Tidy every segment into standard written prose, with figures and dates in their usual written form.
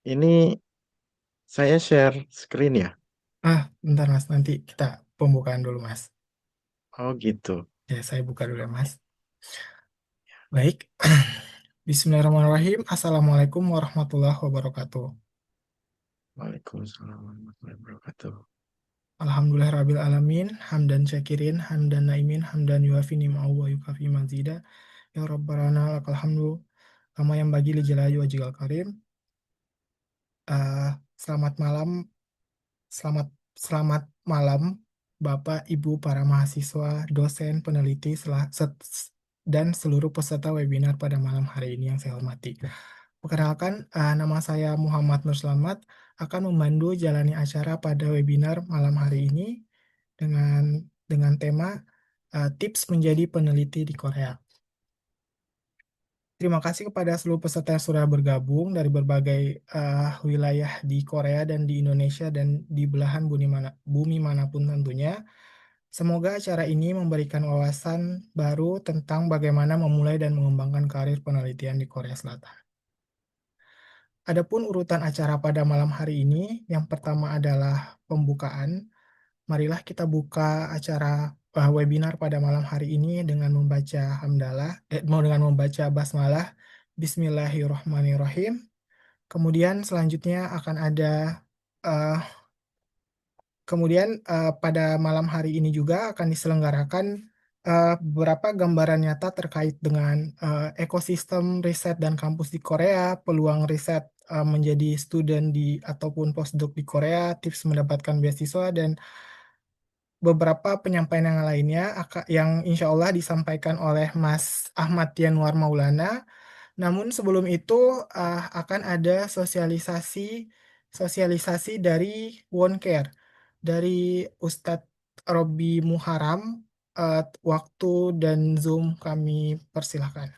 Ini saya share screen ya. Bentar Mas, nanti kita pembukaan dulu Mas. Oh gitu. Ya, saya buka dulu ya Mas. Baik. Bismillahirrahmanirrahim. Assalamualaikum warahmatullahi wabarakatuh. Waalaikumsalam warahmatullahi wabarakatuh. Alhamdulillahirabbil alamin, hamdan syakirin, hamdan naimin, hamdan yuafi nima'u wa yukafi mazida. Ya Rabbana lakal hamdu, kama yang bagi li jalali wajhikal karim. Selamat malam, selamat selamat malam Bapak, Ibu, para mahasiswa, dosen, peneliti, dan seluruh peserta webinar pada malam hari ini yang saya hormati. Perkenalkan, nama saya Muhammad Nur Slamet akan memandu jalani acara pada webinar malam hari ini dengan tema tips menjadi peneliti di Korea. Terima kasih kepada seluruh peserta yang sudah bergabung dari berbagai wilayah di Korea dan di Indonesia dan di belahan bumi manapun tentunya. Semoga acara ini memberikan wawasan baru tentang bagaimana memulai dan mengembangkan karir penelitian di Korea Selatan. Adapun urutan acara pada malam hari ini, yang pertama adalah pembukaan. Marilah kita buka acara webinar pada malam hari ini dengan membaca dengan membaca basmalah. Bismillahirrahmanirrahim. Kemudian selanjutnya akan ada eh, pada malam hari ini juga akan diselenggarakan beberapa gambaran nyata terkait dengan ekosistem riset dan kampus di Korea, peluang riset menjadi student di ataupun postdoc di Korea, tips mendapatkan beasiswa, dan beberapa penyampaian yang lainnya yang insya Allah disampaikan oleh Mas Ahmad Yanwar Maulana. Namun sebelum itu akan ada sosialisasi sosialisasi dari Woncare dari Ustadz Robi Muharam. Waktu dan Zoom kami persilahkan.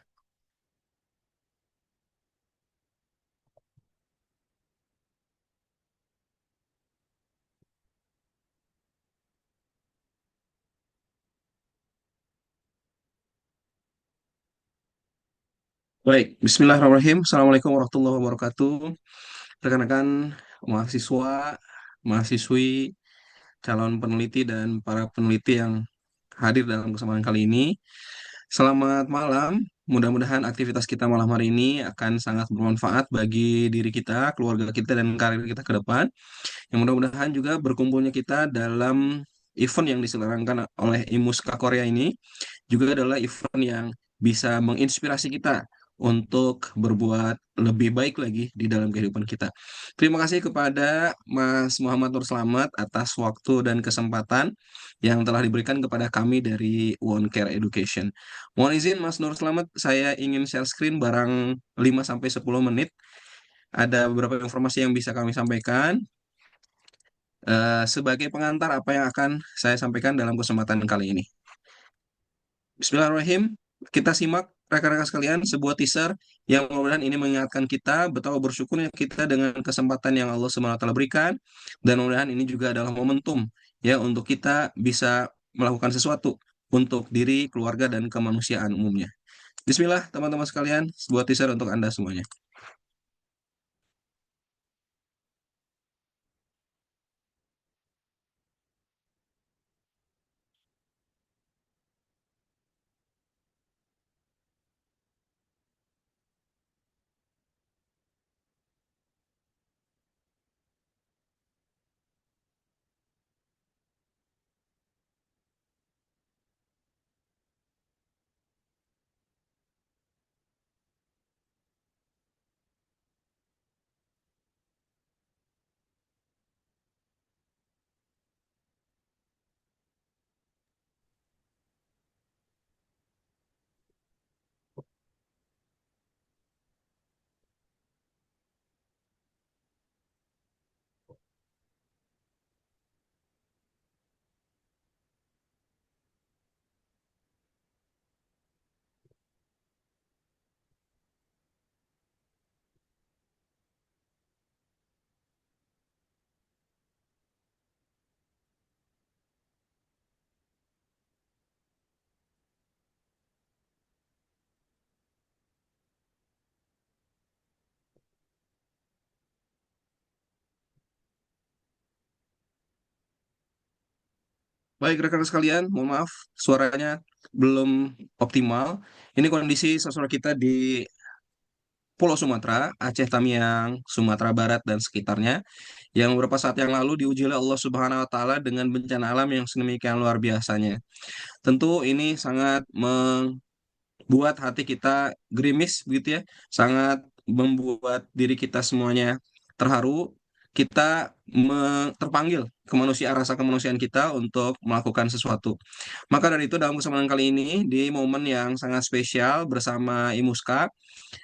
Baik, Bismillahirrahmanirrahim. Assalamualaikum warahmatullahi wabarakatuh. Rekan-rekan mahasiswa, mahasiswi, calon peneliti, dan para peneliti yang hadir dalam kesempatan kali ini. Selamat malam. Mudah-mudahan aktivitas kita malam hari ini akan sangat bermanfaat bagi diri kita, keluarga kita, dan karir kita ke depan. Yang mudah-mudahan juga berkumpulnya kita dalam event yang diselenggarakan oleh IMUSKA Korea ini juga adalah event yang bisa menginspirasi kita untuk berbuat lebih baik lagi di dalam kehidupan kita. Terima kasih kepada Mas Muhammad Nur Slamet atas waktu dan kesempatan yang telah diberikan kepada kami dari One Care Education. Mohon izin Mas Nur Slamet, saya ingin share screen barang 5 sampai 10 menit. Ada beberapa informasi yang bisa kami sampaikan. Sebagai pengantar apa yang akan saya sampaikan dalam kesempatan kali ini. Bismillahirrahmanirrahim. Kita simak rekan-rekan sekalian sebuah teaser yang mudah-mudahan ini mengingatkan kita betapa bersyukurnya kita dengan kesempatan yang Allah SWT berikan, dan mudah-mudahan ini juga adalah momentum ya untuk kita bisa melakukan sesuatu untuk diri, keluarga, dan kemanusiaan umumnya. Bismillah teman-teman sekalian, sebuah teaser untuk Anda semuanya. Baik rekan sekalian, mohon maaf suaranya belum optimal. Ini kondisi saudara kita di Pulau Sumatera, Aceh Tamiang, Sumatera Barat dan sekitarnya yang beberapa saat yang lalu diuji oleh Allah Subhanahu wa taala dengan bencana alam yang sedemikian luar biasanya. Tentu ini sangat buat hati kita gerimis begitu ya, sangat membuat diri kita semuanya terharu. Kita terpanggil kemanusiaan, rasa kemanusiaan kita untuk melakukan sesuatu. Maka dari itu dalam kesempatan kali ini di momen yang sangat spesial bersama Imuska,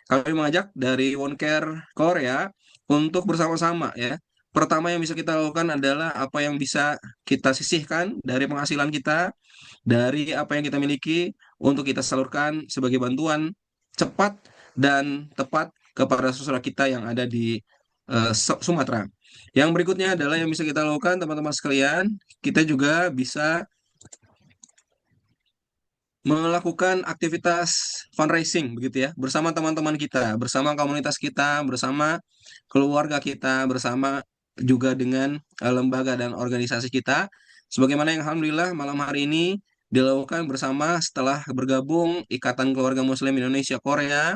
kami mengajak dari Wonker Korea untuk bersama-sama ya. Pertama yang bisa kita lakukan adalah apa yang bisa kita sisihkan dari penghasilan kita, dari apa yang kita miliki untuk kita salurkan sebagai bantuan cepat dan tepat kepada saudara kita yang ada di Sumatera. Yang berikutnya adalah yang bisa kita lakukan teman-teman sekalian, kita juga bisa melakukan aktivitas fundraising begitu ya bersama teman-teman kita, bersama komunitas kita, bersama keluarga kita, bersama juga dengan lembaga dan organisasi kita. Sebagaimana yang alhamdulillah malam hari ini dilakukan bersama setelah bergabung Ikatan Keluarga Muslim Indonesia Korea.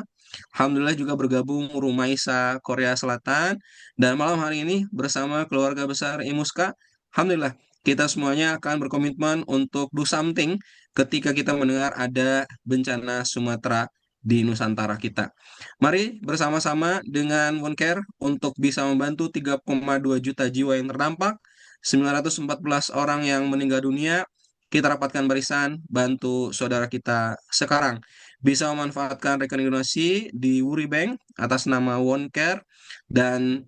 Alhamdulillah juga bergabung Rumaisa Korea Selatan dan malam hari ini bersama keluarga besar Imuska. Alhamdulillah kita semuanya akan berkomitmen untuk do something ketika kita mendengar ada bencana Sumatera di Nusantara kita. Mari bersama-sama dengan OneCare untuk bisa membantu 3,2 juta jiwa yang terdampak, 914 orang yang meninggal dunia. Kita rapatkan barisan, bantu saudara kita sekarang. Bisa memanfaatkan rekening donasi di Wuri Bank atas nama OneCare dan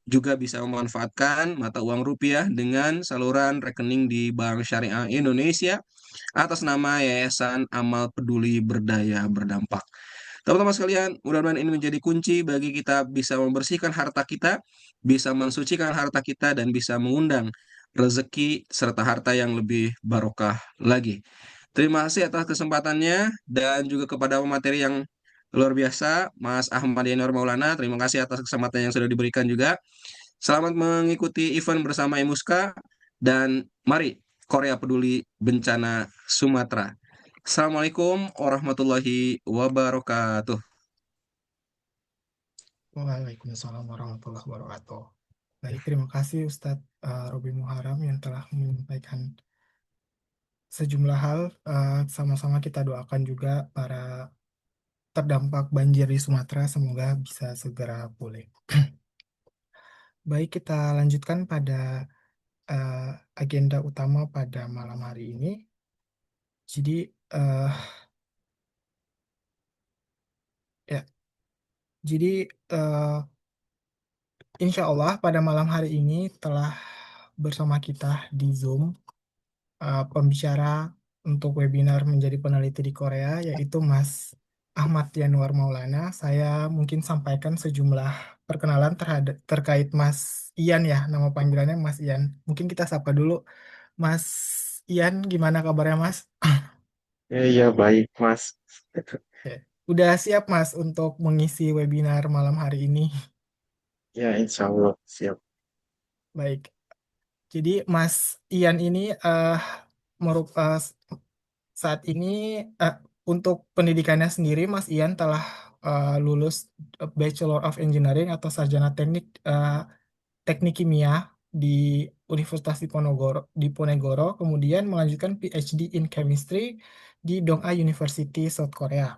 juga bisa memanfaatkan mata uang rupiah dengan saluran rekening di Bank Syariah Indonesia atas nama Yayasan Amal Peduli Berdaya Berdampak. Teman-teman sekalian, mudah-mudahan ini menjadi kunci bagi kita bisa membersihkan harta kita, bisa mensucikan harta kita, dan bisa mengundang rezeki serta harta yang lebih barokah lagi. Terima kasih atas kesempatannya dan juga kepada materi yang luar biasa, Mas Ahmad Yanur Maulana. Terima kasih atas kesempatan yang sudah diberikan juga. Selamat mengikuti event bersama Emuska dan mari Korea Peduli Bencana Sumatera. Assalamualaikum warahmatullahi wabarakatuh. Waalaikumsalam warahmatullahi wabarakatuh. Baik, terima kasih Ustadz Robi Muharam yang telah menyampaikan sejumlah hal. Sama-sama kita doakan juga para terdampak banjir di Sumatera semoga bisa segera pulih. Baik, kita lanjutkan pada agenda utama pada malam hari ini. Jadi, ya, jadi insya Allah pada malam hari ini telah bersama kita di Zoom pembicara untuk webinar menjadi peneliti di Korea, yaitu Mas Ahmad Yanwar Maulana. Saya mungkin sampaikan sejumlah perkenalan terkait Mas Ian ya, nama panggilannya Mas Ian. Mungkin kita sapa dulu. Mas Ian, gimana kabarnya Mas? Iya, baik, Mas. Oke. Udah siap Mas untuk mengisi webinar malam hari ini? Ya, insya Allah siap. Baik. Jadi Mas Ian ini merupakan saat ini eh, untuk pendidikannya sendiri Mas Ian telah lulus Bachelor of Engineering atau sarjana teknik kimia di Universitas Diponegoro, kemudian melanjutkan PhD in Chemistry di Dong-A University, South Korea.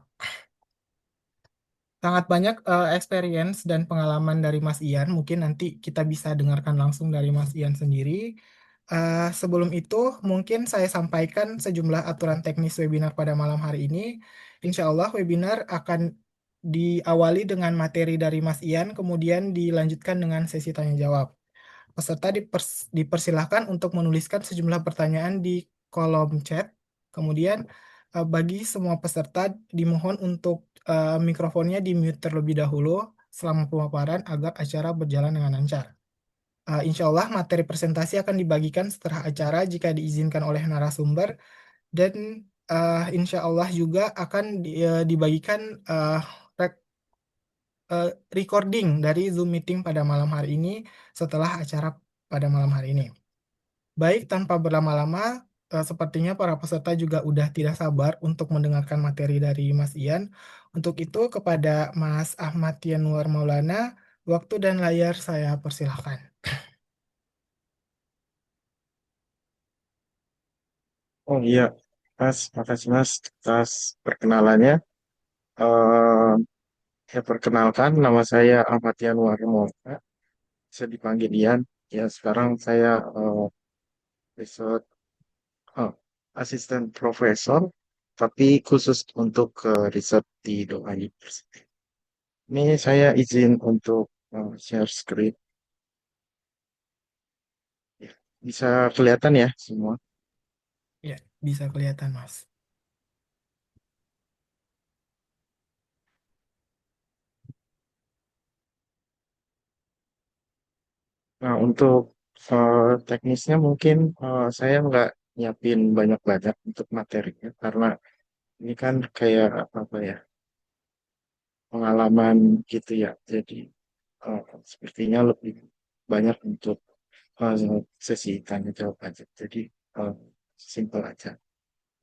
Sangat banyak experience dan pengalaman dari Mas Ian. Mungkin nanti kita bisa dengarkan langsung dari Mas Ian sendiri. Sebelum itu, mungkin saya sampaikan sejumlah aturan teknis webinar pada malam hari ini. Insya Allah, webinar akan diawali dengan materi dari Mas Ian, kemudian dilanjutkan dengan sesi tanya jawab. Peserta dipersilahkan untuk menuliskan sejumlah pertanyaan di kolom chat. Kemudian bagi semua peserta dimohon untuk mikrofonnya di-mute terlebih dahulu selama pemaparan agar acara berjalan dengan lancar. Insya Allah materi presentasi akan dibagikan setelah acara jika diizinkan oleh narasumber dan insya Allah juga akan dibagikan recording dari Zoom meeting pada malam hari ini setelah acara pada malam hari ini. Baik, tanpa berlama-lama, sepertinya para peserta juga udah tidak sabar untuk mendengarkan materi dari Mas Ian. Untuk itu, kepada Mas Ahmad Yanuar Maulana, waktu dan layar saya persilahkan. Oh iya, Mas, makasih Mas atas perkenalannya. Eh ya perkenalkan, nama saya Ahmad Yanuar Mola, bisa dipanggil Ian. Ya sekarang saya riset eh, asisten profesor, tapi khusus untuk riset di Doha University. Ini saya izin untuk share screen. Ya, bisa kelihatan ya semua. Ya, bisa kelihatan, Mas. Nah, untuk teknisnya mungkin saya nggak nyiapin banyak-banyak untuk materinya karena ini kan kayak apa ya pengalaman gitu ya. Jadi eh, sepertinya lebih banyak untuk eh, sesi tanya jawab aja. Jadi eh, simple aja.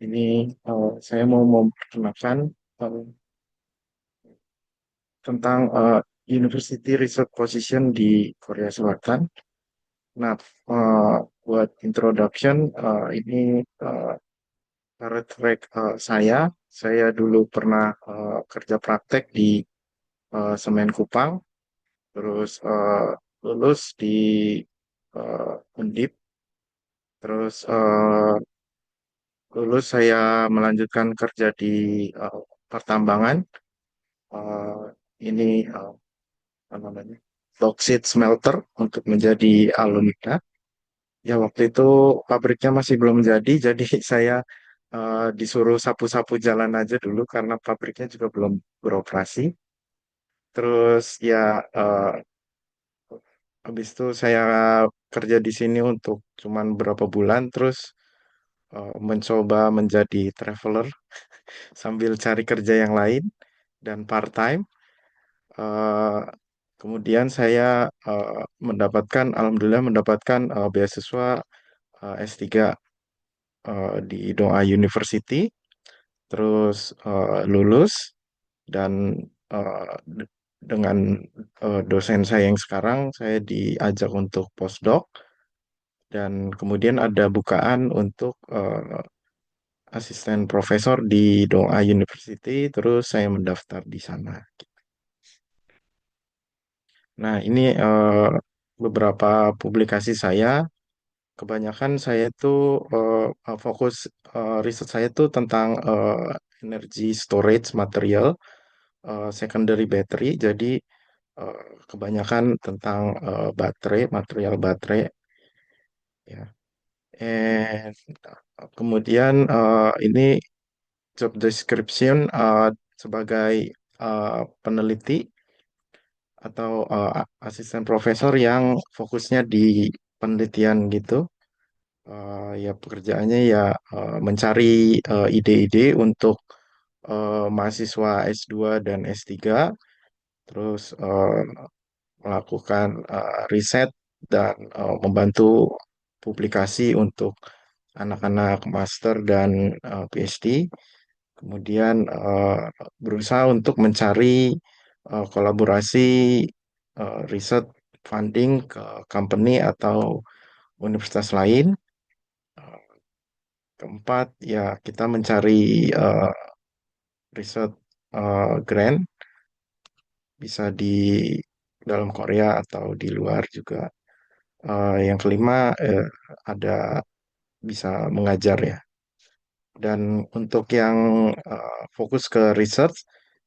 Ini saya mau memperkenalkan eh, tentang University Research Position di Korea Selatan. Nah, eh, buat introduction, ini eh, career track saya dulu pernah kerja praktek di Semen Kupang, terus lulus di Undip, terus lulus saya melanjutkan kerja di pertambangan, eh, ini apa namanya, bauxite smelter untuk menjadi alumina. Ya waktu itu pabriknya masih belum jadi saya disuruh sapu-sapu jalan aja dulu karena pabriknya juga belum beroperasi. Terus ya habis itu saya kerja di sini untuk cuman berapa bulan, terus mencoba menjadi traveler sambil cari kerja yang lain dan part-time. Eh, Kemudian saya alhamdulillah mendapatkan beasiswa S3 di Doha University, terus lulus dan dengan dosen saya yang sekarang saya diajak untuk postdoc dan kemudian ada bukaan untuk asisten profesor di Doha University, terus saya mendaftar di sana. Nah, ini beberapa publikasi saya. Kebanyakan saya itu fokus riset saya itu tentang energy storage material, secondary battery. Jadi eh, kebanyakan tentang baterai, material baterai. Ya. And kemudian ini job description sebagai peneliti atau asisten profesor yang fokusnya di penelitian gitu. Ya pekerjaannya ya mencari ide-ide untuk mahasiswa S2 dan S3, terus melakukan riset dan membantu publikasi untuk anak-anak master dan PhD. Kemudian berusaha untuk mencari kolaborasi riset funding ke company atau universitas lain. Keempat, ya kita mencari eh, riset grant, bisa di dalam Korea atau di luar juga. Yang kelima, ada bisa mengajar ya. Dan untuk yang fokus ke research,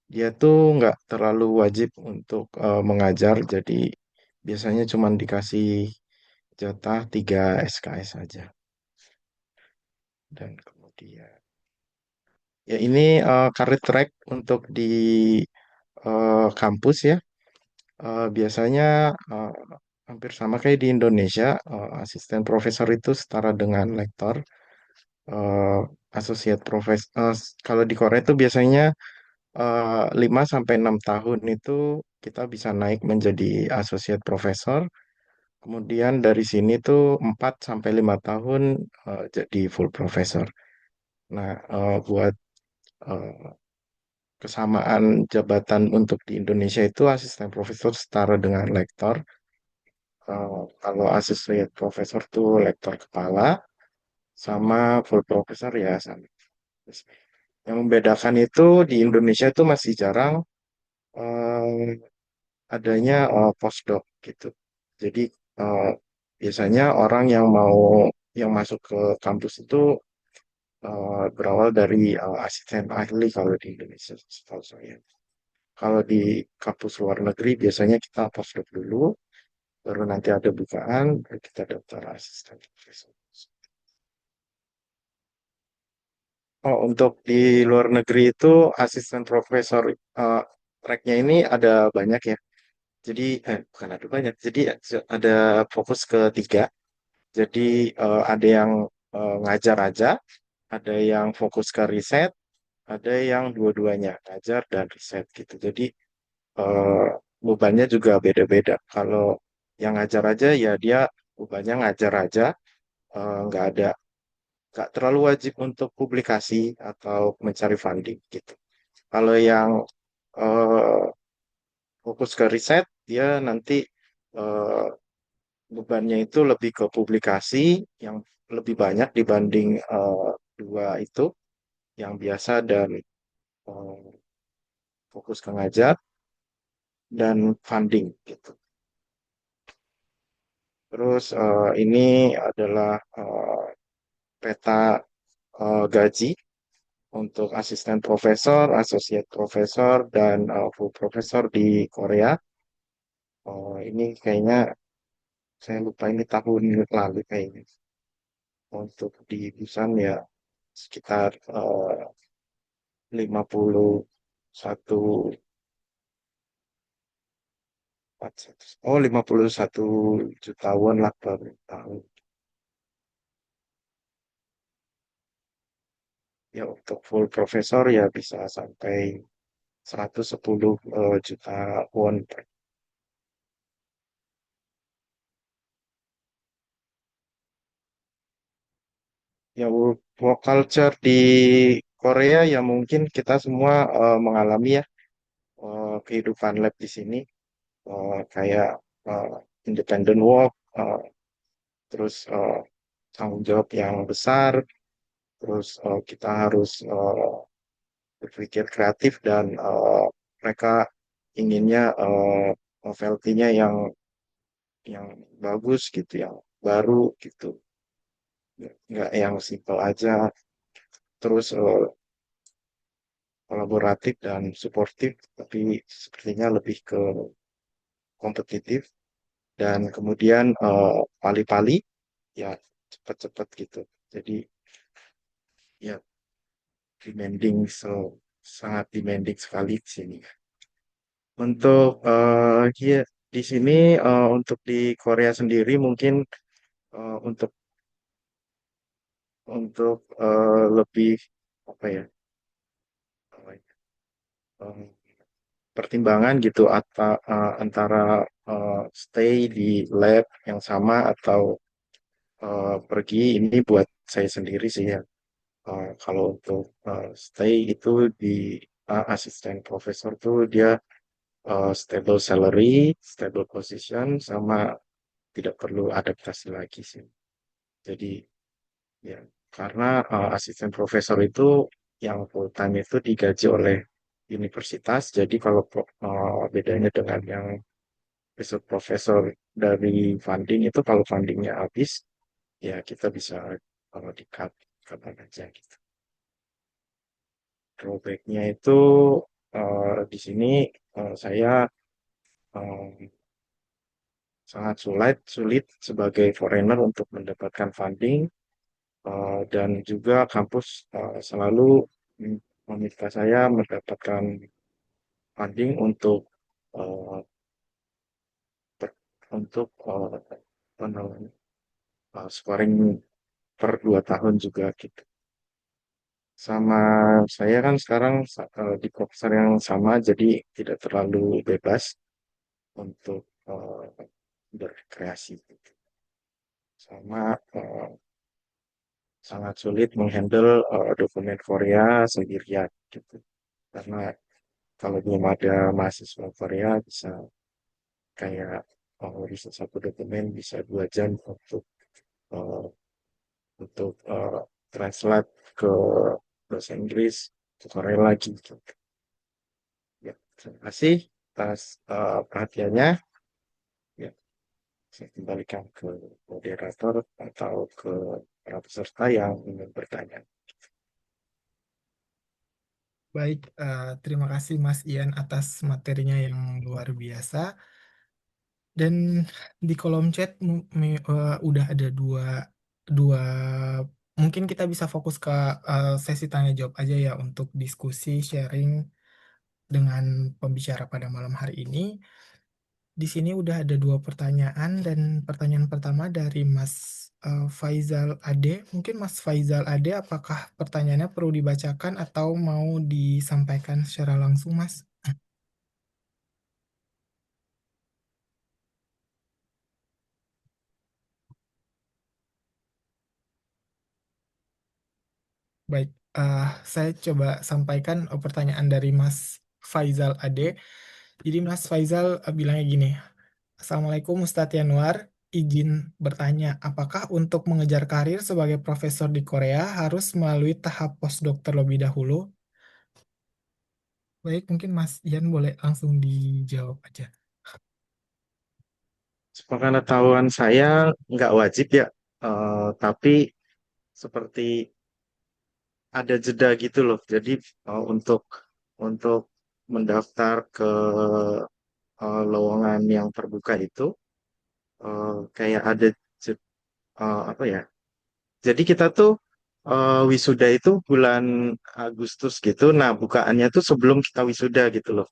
dia tuh nggak terlalu wajib untuk mengajar, jadi biasanya cuma dikasih jatah 3 SKS saja. Dan kemudian, ya ini career track untuk di kampus ya. Biasanya eh, hampir sama kayak di Indonesia, asisten profesor itu setara dengan lektor. eh, Associate profesor, kalau di Korea itu biasanya 5 sampai 6 tahun itu kita bisa naik menjadi associate profesor. Kemudian dari sini tuh 4 sampai 5 tahun jadi full professor. Nah, buat eh, kesamaan jabatan untuk di Indonesia itu asisten profesor setara dengan lektor. Kalau associate profesor tuh lektor kepala, sama full professor ya sama. Yang membedakan itu di Indonesia itu masih jarang eh, adanya postdoc gitu. Jadi eh, biasanya orang yang mau yang masuk ke kampus itu berawal dari asisten ahli kalau di Indonesia, setahu saya. Kalau di kampus luar negeri biasanya kita postdoc dulu, baru nanti ada bukaan, baru kita daftar asisten profesor. Oh, untuk di luar negeri itu asisten profesor tracknya ini ada banyak ya. Jadi, bukan ada banyak. Jadi ada fokus ke tiga. Jadi ada yang ngajar aja, ada yang fokus ke riset, ada yang dua-duanya ngajar dan riset gitu. Jadi eh, bebannya juga beda-beda. Kalau yang ngajar aja ya dia bebannya ngajar aja, nggak terlalu wajib untuk publikasi atau mencari funding gitu. Kalau yang eh, fokus ke riset, dia nanti eh, bebannya itu lebih ke publikasi yang lebih banyak dibanding dua itu yang biasa dan eh, fokus ke ngajar dan funding gitu. Terus ini adalah peta gaji untuk asisten profesor, associate profesor, dan full profesor di Korea. Ini kayaknya saya lupa ini tahun lalu kayaknya. Untuk di Busan ya sekitar 51 51 jutawan lah per tahun. Ya untuk full profesor ya bisa sampai 110 juta won. Ya work culture di Korea ya mungkin kita semua mengalami ya kehidupan lab di sini kayak eh, independent work, terus tanggung jawab yang besar, terus kita harus berpikir kreatif dan mereka inginnya novelty-nya yang bagus gitu, yang baru gitu, nggak yang simple aja, terus kolaboratif dan suportif, tapi sepertinya lebih ke kompetitif dan kemudian pali-pali ya cepat-cepat gitu. Jadi ya demanding sangat demanding sekali di sini. Untuk ya di sini untuk di Korea sendiri mungkin untuk lebih apa ya eh, pertimbangan gitu antara stay di lab yang sama atau pergi ini buat saya sendiri sih ya. Kalau untuk stay itu di asisten profesor tuh dia stable salary, stable position, sama tidak perlu adaptasi lagi sih. Jadi ya karena asisten profesor itu yang full time itu digaji oleh universitas. Jadi kalau bedanya dengan yang besok profesor dari funding itu kalau fundingnya habis ya kita bisa kalau di-cut kapan aja gitu. Drawbacknya itu di sini saya eh, sangat sulit sebagai foreigner untuk mendapatkan funding dan juga kampus selalu meminta saya mendapatkan funding eh, per- apa namanya, scoring per 2 tahun juga gitu. Sama saya kan sekarang di profesor yang sama, jadi tidak terlalu bebas untuk berkreasi gitu. Sama sangat sulit menghandle dokumen Korea sendirian gitu. Karena kalau belum ada mahasiswa Korea bisa kayak riset satu dokumen bisa 2 jam eh, translate ke bahasa Inggris ke Korea lagi gitu. Ya, terima kasih atas perhatiannya. Ya, saya kembalikan ke moderator atau ke para peserta yang ingin bertanya. Baik, terima kasih Mas Ian atas materinya yang luar biasa. Dan di kolom chat udah ada dua, mungkin kita bisa fokus ke sesi tanya jawab aja ya untuk diskusi sharing dengan pembicara pada malam hari ini. Di sini udah ada dua pertanyaan dan pertanyaan pertama dari Mas Faizal Ade. Mungkin Mas Faizal Ade, apakah pertanyaannya perlu dibacakan atau mau disampaikan secara langsung, Mas? Baik, saya coba sampaikan pertanyaan dari Mas Faizal Ade. Jadi Mas Faizal bilangnya gini, Assalamualaikum Ustadz Yanuar, izin bertanya, apakah untuk mengejar karir sebagai profesor di Korea harus melalui tahap postdoc terlebih dahulu? Baik, mungkin Mas Ian boleh langsung dijawab aja. Sepengetahuan saya nggak wajib ya, tapi seperti ada jeda gitu loh. Jadi untuk mendaftar ke lowongan yang terbuka itu kayak ada apa ya? Jadi kita tuh wisuda itu bulan Agustus gitu. Nah, bukaannya tuh sebelum kita wisuda gitu loh.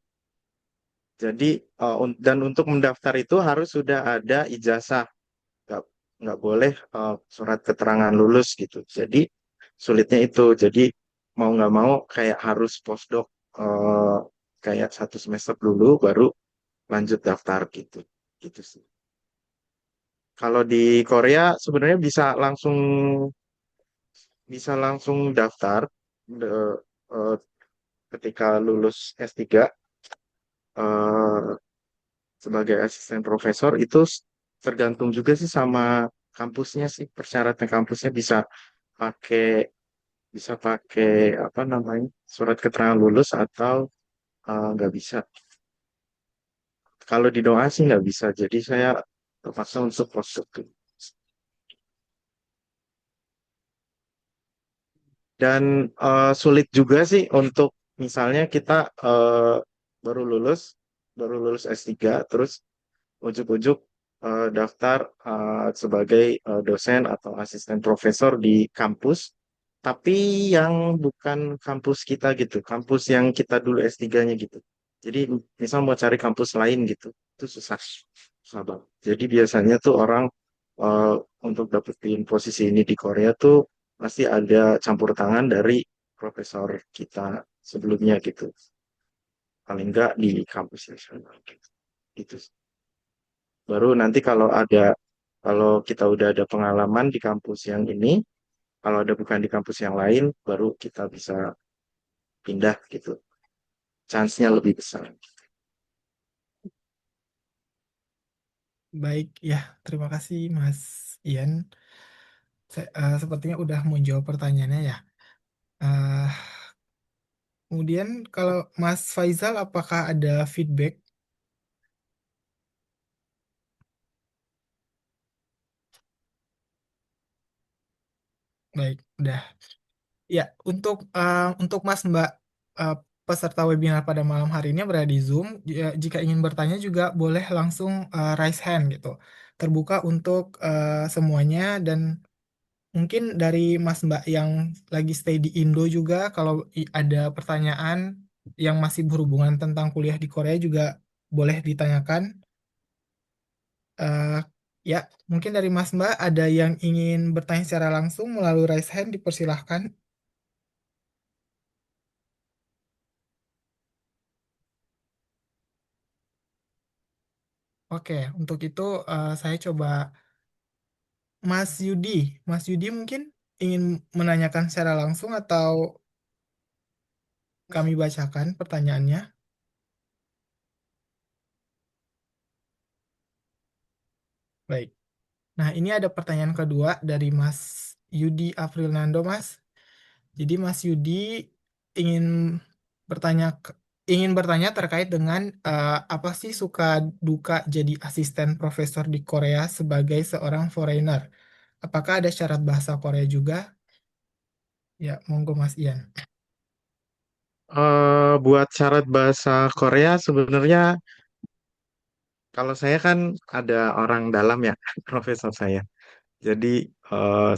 Jadi dan untuk mendaftar itu harus sudah ada ijazah, nggak nggak boleh surat keterangan lulus gitu. Jadi sulitnya itu. Jadi mau nggak mau kayak harus postdoc eh, kayak 1 semester dulu baru lanjut daftar gitu. Gitu sih. Kalau di Korea sebenarnya bisa langsung daftar eh, ketika lulus S3 eh, sebagai asisten profesor itu tergantung juga sih sama kampusnya sih. Persyaratan kampusnya pakai bisa pakai apa namanya surat keterangan lulus atau nggak bisa. Kalau di doa sih nggak bisa. Jadi saya terpaksa untuk postdoc. Dan sulit juga sih untuk misalnya kita baru lulus baru lulus S3 terus ujuk-ujuk daftar sebagai dosen atau asisten profesor di kampus, tapi yang bukan kampus kita gitu, kampus yang kita dulu S3-nya gitu. Jadi misal mau cari kampus lain gitu, itu susah, susah banget. Jadi biasanya tuh orang eh, untuk dapetin posisi ini di Korea tuh pasti ada campur tangan dari profesor kita sebelumnya gitu. Paling enggak di kampus yang sana gitu. Gitu. Baru nanti kalau kita udah ada pengalaman di kampus yang ini, kalau ada bukan di kampus yang lain, baru kita bisa pindah gitu. Chance-nya lebih besar. Baik, ya, terima kasih Mas Ian. Sepertinya udah menjawab pertanyaannya ya. Eh, Kemudian kalau Mas Faizal, apakah ada feedback? Baik, udah. Ya, untuk Mas Mbak eh, peserta webinar pada malam hari ini berada di Zoom, jika ingin bertanya juga boleh langsung raise hand gitu. Terbuka untuk semuanya dan mungkin dari Mas Mbak yang lagi stay di Indo juga kalau ada pertanyaan yang masih berhubungan tentang kuliah di Korea juga boleh ditanyakan. Eh, ya, mungkin dari Mas Mbak ada yang ingin bertanya secara langsung melalui raise hand dipersilahkan. Oke, untuk itu saya coba Mas Yudi. Mas Yudi mungkin ingin menanyakan secara langsung atau kami bacakan pertanyaannya. Baik. Nah, ini ada pertanyaan kedua dari Mas Yudi Afrilnando, Mas. Jadi Mas Yudi ingin bertanya ingin bertanya terkait dengan apa sih suka duka jadi asisten profesor di Korea sebagai seorang foreigner? Apakah ada syarat bahasa Korea juga? Ya, monggo Mas Ian. Buat syarat bahasa Korea sebenarnya kalau saya kan ada orang dalam ya, profesor saya. Jadi eh,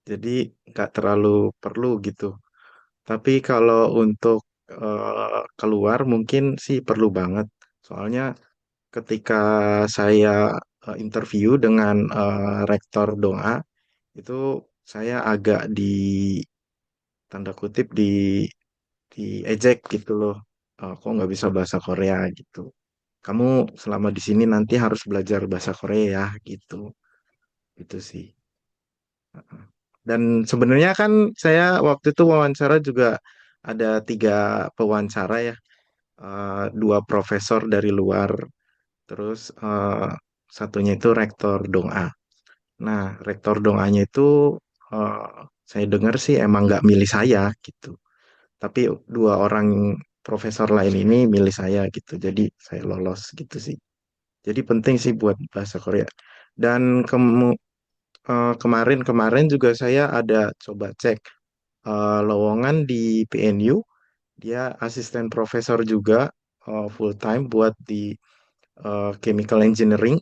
jadi nggak terlalu perlu gitu. Tapi kalau untuk keluar mungkin sih perlu banget. Soalnya ketika saya interview dengan rektor Doa itu saya agak di tanda kutip diejek gitu loh. Kok nggak bisa bahasa Korea gitu. Kamu selama di sini nanti harus belajar bahasa Korea ya gitu. Itu sih. Dan sebenarnya kan saya waktu itu wawancara juga ada 3 pewawancara ya. Dua profesor dari luar, terus satunya itu rektor Dong-A. Nah, rektor Dong-A-nya itu eh, saya dengar sih emang nggak milih saya gitu. Tapi 2 orang profesor lain ini milih saya gitu. Jadi saya lolos gitu sih. Jadi penting sih buat bahasa Korea. Dan kemarin-kemarin juga saya ada coba cek lowongan di PNU. Dia asisten profesor juga full time buat di chemical engineering.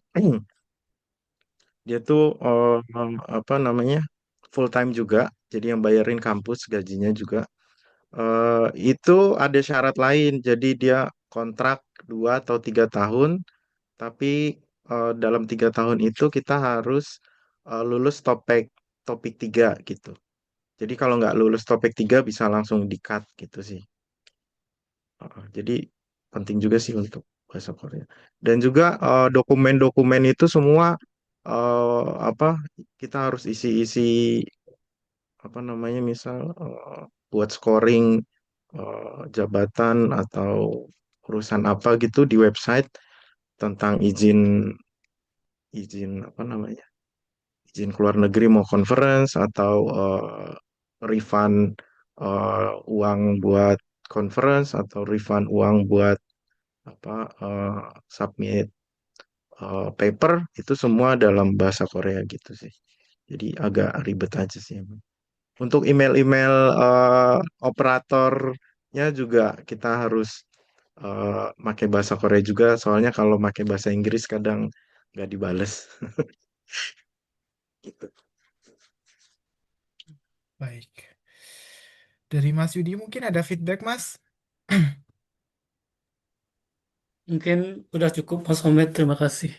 Dia tuh apa namanya full time juga. Jadi yang bayarin kampus gajinya juga. Itu ada syarat lain. Jadi dia kontrak 2 atau 3 tahun. Tapi dalam 3 tahun itu kita harus lulus topik 3 gitu. Jadi kalau nggak lulus topik 3 bisa langsung di-cut gitu sih. Jadi penting juga sih untuk bahasa Korea. Dan juga dokumen-dokumen itu semua apa kita harus isi-isi apa namanya misal buat scoring jabatan atau urusan apa gitu di website tentang izin izin apa namanya izin keluar negeri mau conference atau refund uang buat conference atau refund uang buat apa submit paper itu semua dalam bahasa Korea gitu sih. Jadi agak ribet aja sih emang. Untuk email-email operatornya juga kita harus pakai bahasa Korea juga. Soalnya kalau pakai bahasa Inggris kadang nggak dibales gitu. Baik. Dari Mas Yudi mungkin ada feedback, Mas? Mungkin udah cukup Mas Omed, terima kasih.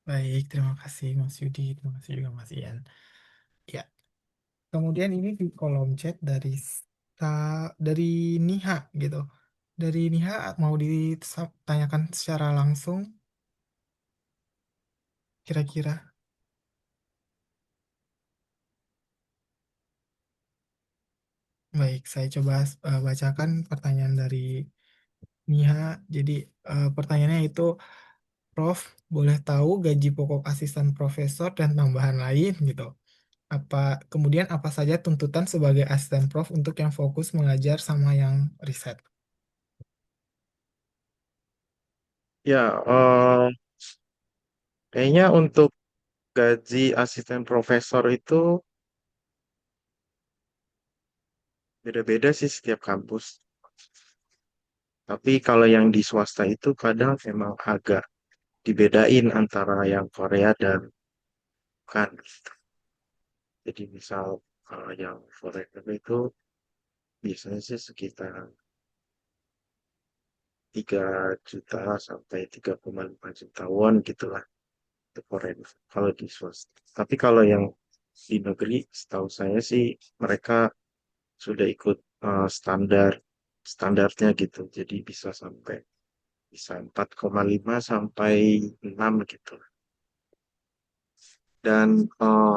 Baik, terima kasih Mas Yudi, terima kasih juga Mas Ian. Ya, kemudian ini di kolom chat dari Niha gitu. Dari Niha mau ditanyakan secara langsung kira-kira. Baik, saya coba bacakan pertanyaan dari Niha. Jadi pertanyaannya itu, Prof, boleh tahu gaji pokok asisten profesor dan tambahan lain gitu. Apa kemudian apa saja tuntutan sebagai asisten prof untuk yang fokus mengajar sama yang riset? Ya, kayaknya untuk gaji asisten profesor itu beda-beda sih setiap kampus. Tapi kalau yang di swasta itu kadang memang agak dibedain antara yang Korea dan bukan. Jadi misal yang foreigner itu biasanya sih sekitar 3 juta sampai 3,5 juta won gitulah untuk foreigner kalau di swasta. Tapi kalau yang di negeri setahu saya sih mereka sudah ikut standarnya gitu. Jadi bisa sampai bisa 4,5 sampai 6 gitu. Dan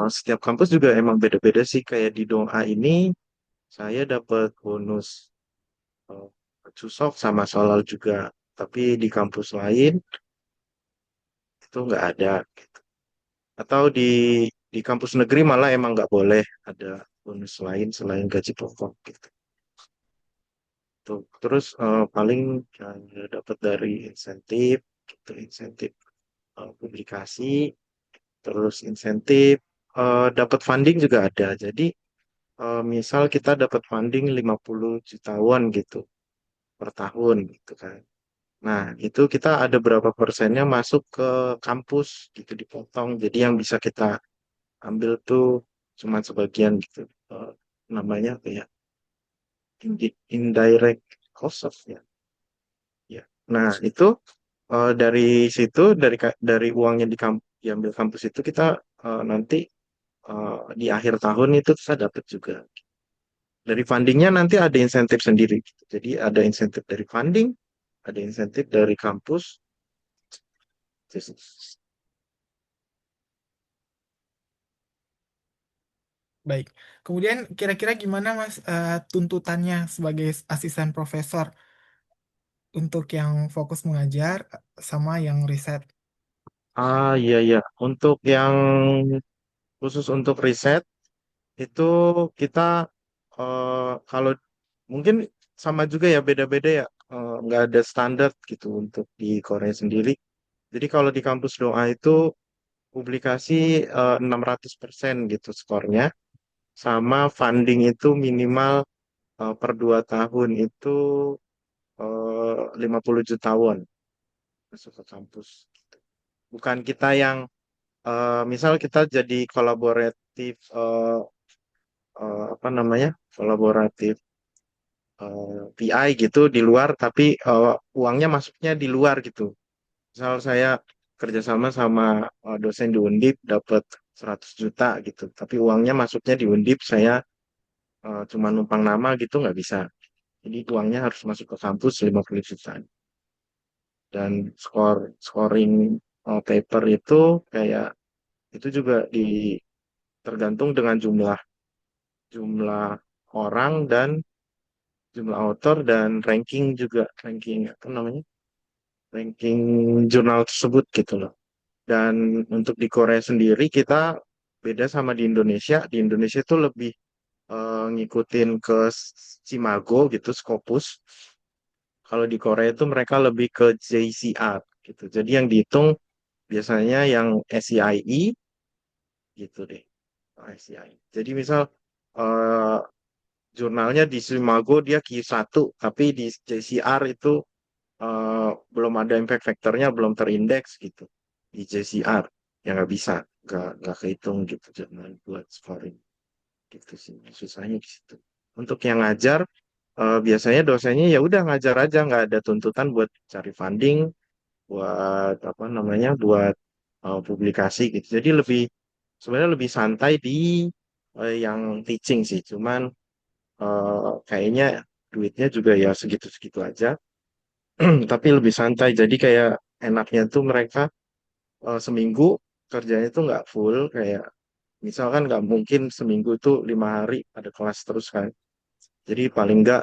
setiap kampus juga emang beda-beda sih. Kayak di Doa ini saya dapat bonus eh, Chusok sama Solal juga. Tapi di kampus lain itu nggak ada. Atau di kampus negeri malah emang nggak boleh ada bonus lain selain gaji pokok gitu. Tuh. Terus paling dapat dari insentif, gitu, insentif publikasi, terus insentif dapat funding juga ada. Jadi misal kita dapat funding 50 jutawan gitu per tahun gitu kan. Nah, itu kita ada berapa persennya masuk ke kampus gitu dipotong. Jadi yang bisa kita ambil tuh cuma sebagian gitu. Namanya apa ya? Indirect cost of ya. Ya. Nah, itu dari situ dari uang yang diambil kampus itu kita nanti di akhir tahun itu kita dapat juga. Dari fundingnya nanti ada insentif sendiri, gitu. Jadi ada insentif dari funding, ada insentif dari kampus. Baik. Kemudian kira-kira gimana Mas tuntutannya sebagai asisten profesor untuk yang fokus mengajar sama yang riset? Ah, iya iya. Untuk yang khusus untuk riset itu kita kalau mungkin sama juga ya, beda-beda ya. Nggak ada standar gitu untuk di Korea sendiri. Jadi kalau di kampus doa itu publikasi 600% gitu skornya, sama funding itu minimal per 2 tahun itu 50 juta won masuk ke kampus. Bukan kita yang misal kita jadi kolaboratif apa namanya, kolaboratif PI gitu di luar, tapi uangnya masuknya di luar gitu. Misal saya kerjasama sama dosen di Undip dapat 100 juta gitu, tapi uangnya masuknya di Undip, saya cuma numpang nama gitu nggak bisa. Jadi uangnya harus masuk ke kampus 50 juta. Dan scoring paper itu kayak itu juga tergantung dengan jumlah jumlah orang dan jumlah author dan ranking juga, ranking apa namanya, ranking jurnal tersebut gitu loh. Dan untuk di Korea sendiri kita beda sama di Indonesia. Di Indonesia itu lebih ngikutin ke Cimago gitu, Scopus. Kalau di Korea itu mereka lebih ke JCR gitu. Jadi yang dihitung biasanya yang SCIE gitu deh. SCIE. Jadi misal eh, jurnalnya di Cimago dia Q1, tapi di JCR itu belum ada impact factornya, belum terindeks gitu. Di JCR ya nggak bisa, nggak kehitung gitu jurnal buat scoring gitu sih. Susahnya di situ. Untuk yang ngajar biasanya dosennya ya udah ngajar aja, nggak ada tuntutan buat cari funding, buat apa namanya, buat publikasi gitu. Jadi sebenarnya lebih santai di yang teaching sih. Cuman kayaknya duitnya juga ya segitu-segitu aja. Tapi lebih santai. Jadi kayak enaknya tuh mereka seminggu kerjanya tuh nggak full, kayak misalkan nggak mungkin seminggu tuh 5 hari ada kelas terus kan. Jadi paling nggak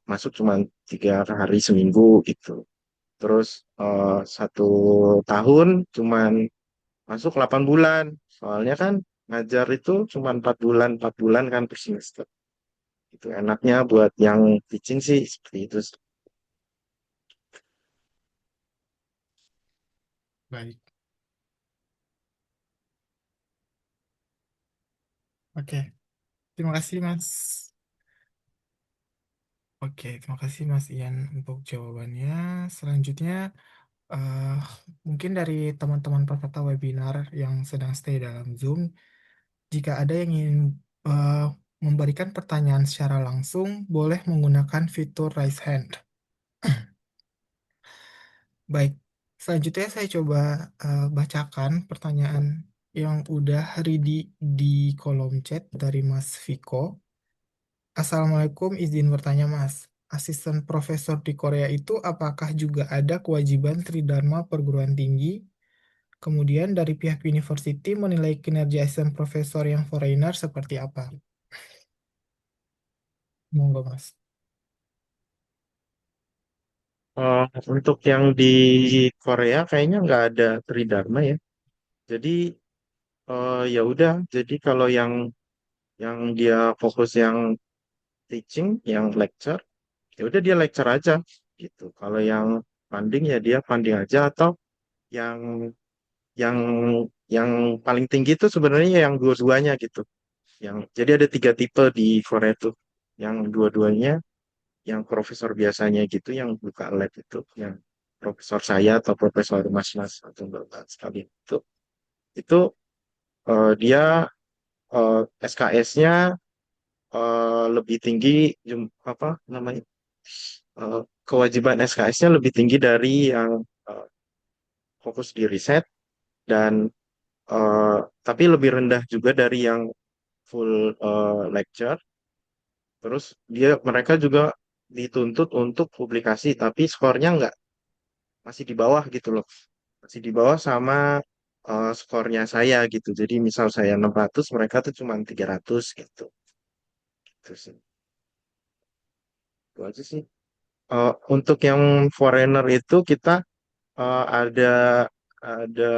masuk cuma 3 hari seminggu gitu. Terus 1 tahun cuman masuk 8 bulan. Soalnya kan ngajar itu cuma 4 bulan kan per semester. Itu enaknya buat yang teaching sih seperti itu. Baik. Oke. Terima kasih Mas. Oke, terima kasih Mas Ian untuk jawabannya. Selanjutnya, eh, mungkin dari teman-teman peserta webinar yang sedang stay dalam Zoom, jika ada yang ingin eh, memberikan pertanyaan secara langsung, boleh menggunakan fitur raise hand. Baik, selanjutnya saya coba bacakan pertanyaan yang udah ready di kolom chat dari Mas Viko. Assalamualaikum, izin bertanya Mas. asisten profesor di Korea itu apakah juga ada kewajiban Tridharma perguruan tinggi? Kemudian dari pihak university menilai kinerja asisten profesor yang foreigner seperti apa? Monggo, Mas. Eh, untuk yang di Korea kayaknya nggak ada Tridharma ya. Jadi ya udah. Jadi kalau yang dia fokus yang teaching, yang lecture, ya udah dia lecture aja gitu. Kalau yang funding ya dia funding aja atau yang yang yang paling tinggi itu sebenarnya yang dua-duanya gitu. Yang jadi ada tiga tipe di Korea itu. Yang dua-duanya, yang profesor biasanya gitu, yang buka lab yang profesor saya atau profesor mas-mas atau mbak sekali itu dia SKS-nya lebih tinggi apa namanya eh, kewajiban SKS-nya lebih tinggi dari yang eh, fokus di riset dan eh, tapi lebih rendah juga dari yang full lecture. Terus mereka juga dituntut untuk publikasi, tapi skornya nggak masih di bawah gitu loh, masih di bawah sama skornya saya gitu. Jadi misal saya 600, mereka tuh cuma 300 gitu. Gitu sih. Itu aja sih. Untuk yang foreigner itu kita ada ada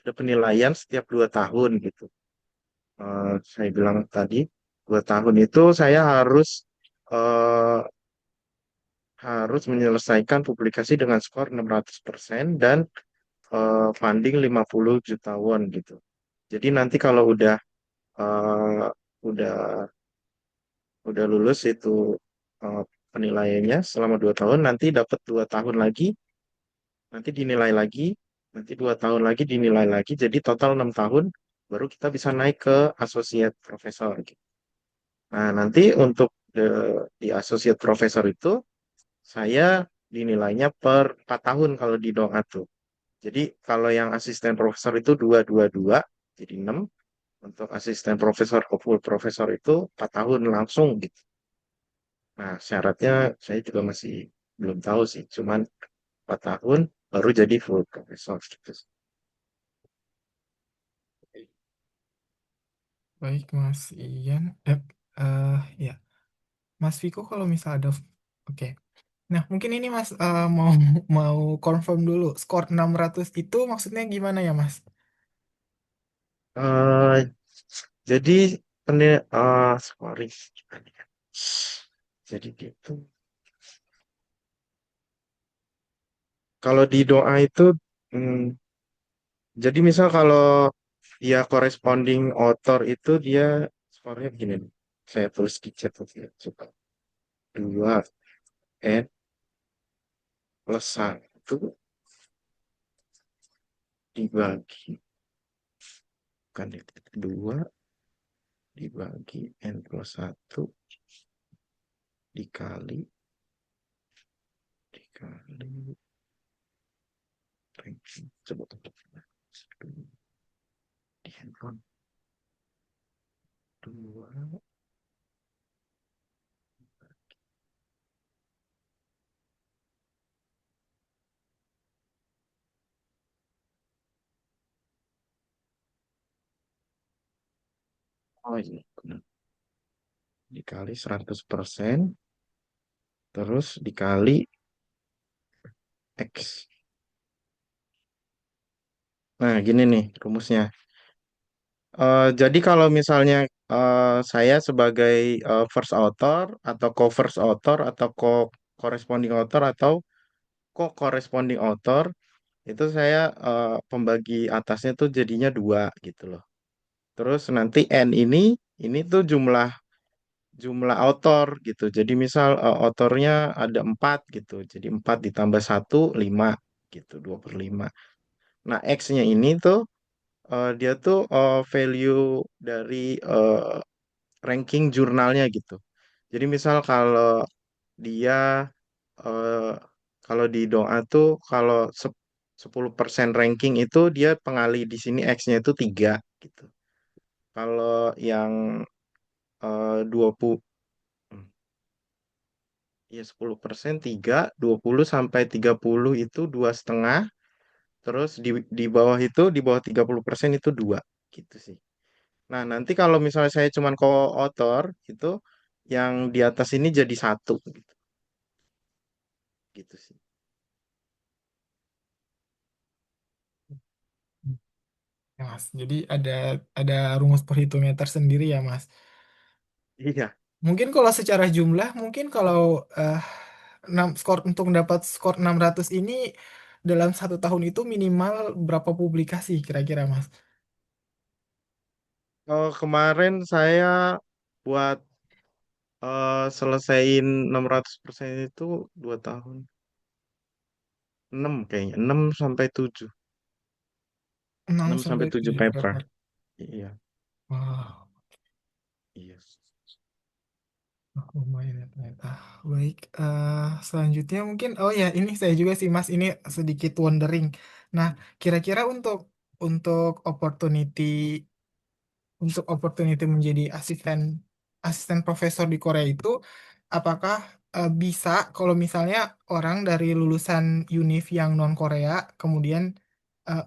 ada penilaian setiap 2 tahun gitu. Saya bilang tadi 2 tahun itu saya eh, harus menyelesaikan publikasi dengan skor 600% dan funding 50 juta won gitu. Jadi nanti kalau eh, udah udah lulus itu eh, penilaiannya selama 2 tahun, nanti dapat 2 tahun lagi, nanti dinilai lagi, nanti 2 tahun lagi dinilai lagi, jadi total 6 tahun baru kita bisa naik ke associate professor gitu. Nah nanti untuk di associate professor itu saya dinilainya per 4 tahun kalau di Doa tuh. Jadi kalau yang asisten profesor itu dua, jadi 6. Untuk asisten profesor ke full profesor itu 4 tahun langsung gitu. Nah, syaratnya saya juga masih belum tahu sih. Cuman 4 tahun baru jadi full profesor gitu. Baik, Mas Ian. Eh, ya, Mas Viko kalau misal ada, oke. Nah, mungkin ini Mas mau mau confirm dulu. Skor 600 itu maksudnya gimana ya, Mas? Eh, jadi scoring. Jadi gitu. Kalau di doa itu, hmm, jadi misal kalau dia corresponding author itu dia skornya begini nih. Saya tulis di chat tuh ya. Coba 2 N plus 1 dibagi, kan itu 2 dibagi N plus 1 dikali dikali ranking. Coba di handphone 2. Oh iya benar. Dikali 100% terus dikali X. Nah gini nih rumusnya. Jadi kalau misalnya saya sebagai first author atau co-first author atau co-corresponding author atau co-corresponding author itu saya pembagi atasnya tuh jadinya 2 gitu loh. Terus nanti N ini tuh jumlah jumlah author gitu. Jadi misal autornya ada 4 gitu. Jadi 4 ditambah 1 5 gitu, 2/5. Nah, X-nya ini tuh dia tuh value dari ranking jurnalnya gitu. Jadi misal dia eh, kalau di doa tuh kalau 10% ranking itu dia pengali di sini X-nya itu 3 gitu. Kalau yang 20 Ya 10% 3, 20 sampai 30 itu 2,5. Terus di bawah itu, di bawah 30% itu 2. Gitu sih. Nah, nanti kalau misalnya saya cuman co-author, itu yang di atas ini jadi 1. Gitu, gitu sih. Ya, Mas. Jadi ada rumus perhitungnya tersendiri ya, Mas. Iya. Mungkin kalau secara jumlah, mungkin kalau eh, skor untuk mendapat skor 600 ini dalam 1 tahun itu minimal berapa publikasi kira-kira, Mas? Kalau kemarin saya buat selesaiin 600% itu 2 tahun. 6 kayaknya. 6 sampai 7. 6 6 sampai sampai 7 7 paper. paper. Iya. Wah, Iya. lumayan ya ternyata. Baik, selanjutnya mungkin, oh ya ini saya juga sih Mas, ini sedikit wondering. Nah, kira-kira untuk opportunity menjadi asisten asisten profesor di Korea itu apakah bisa kalau misalnya orang dari lulusan univ yang non Korea kemudian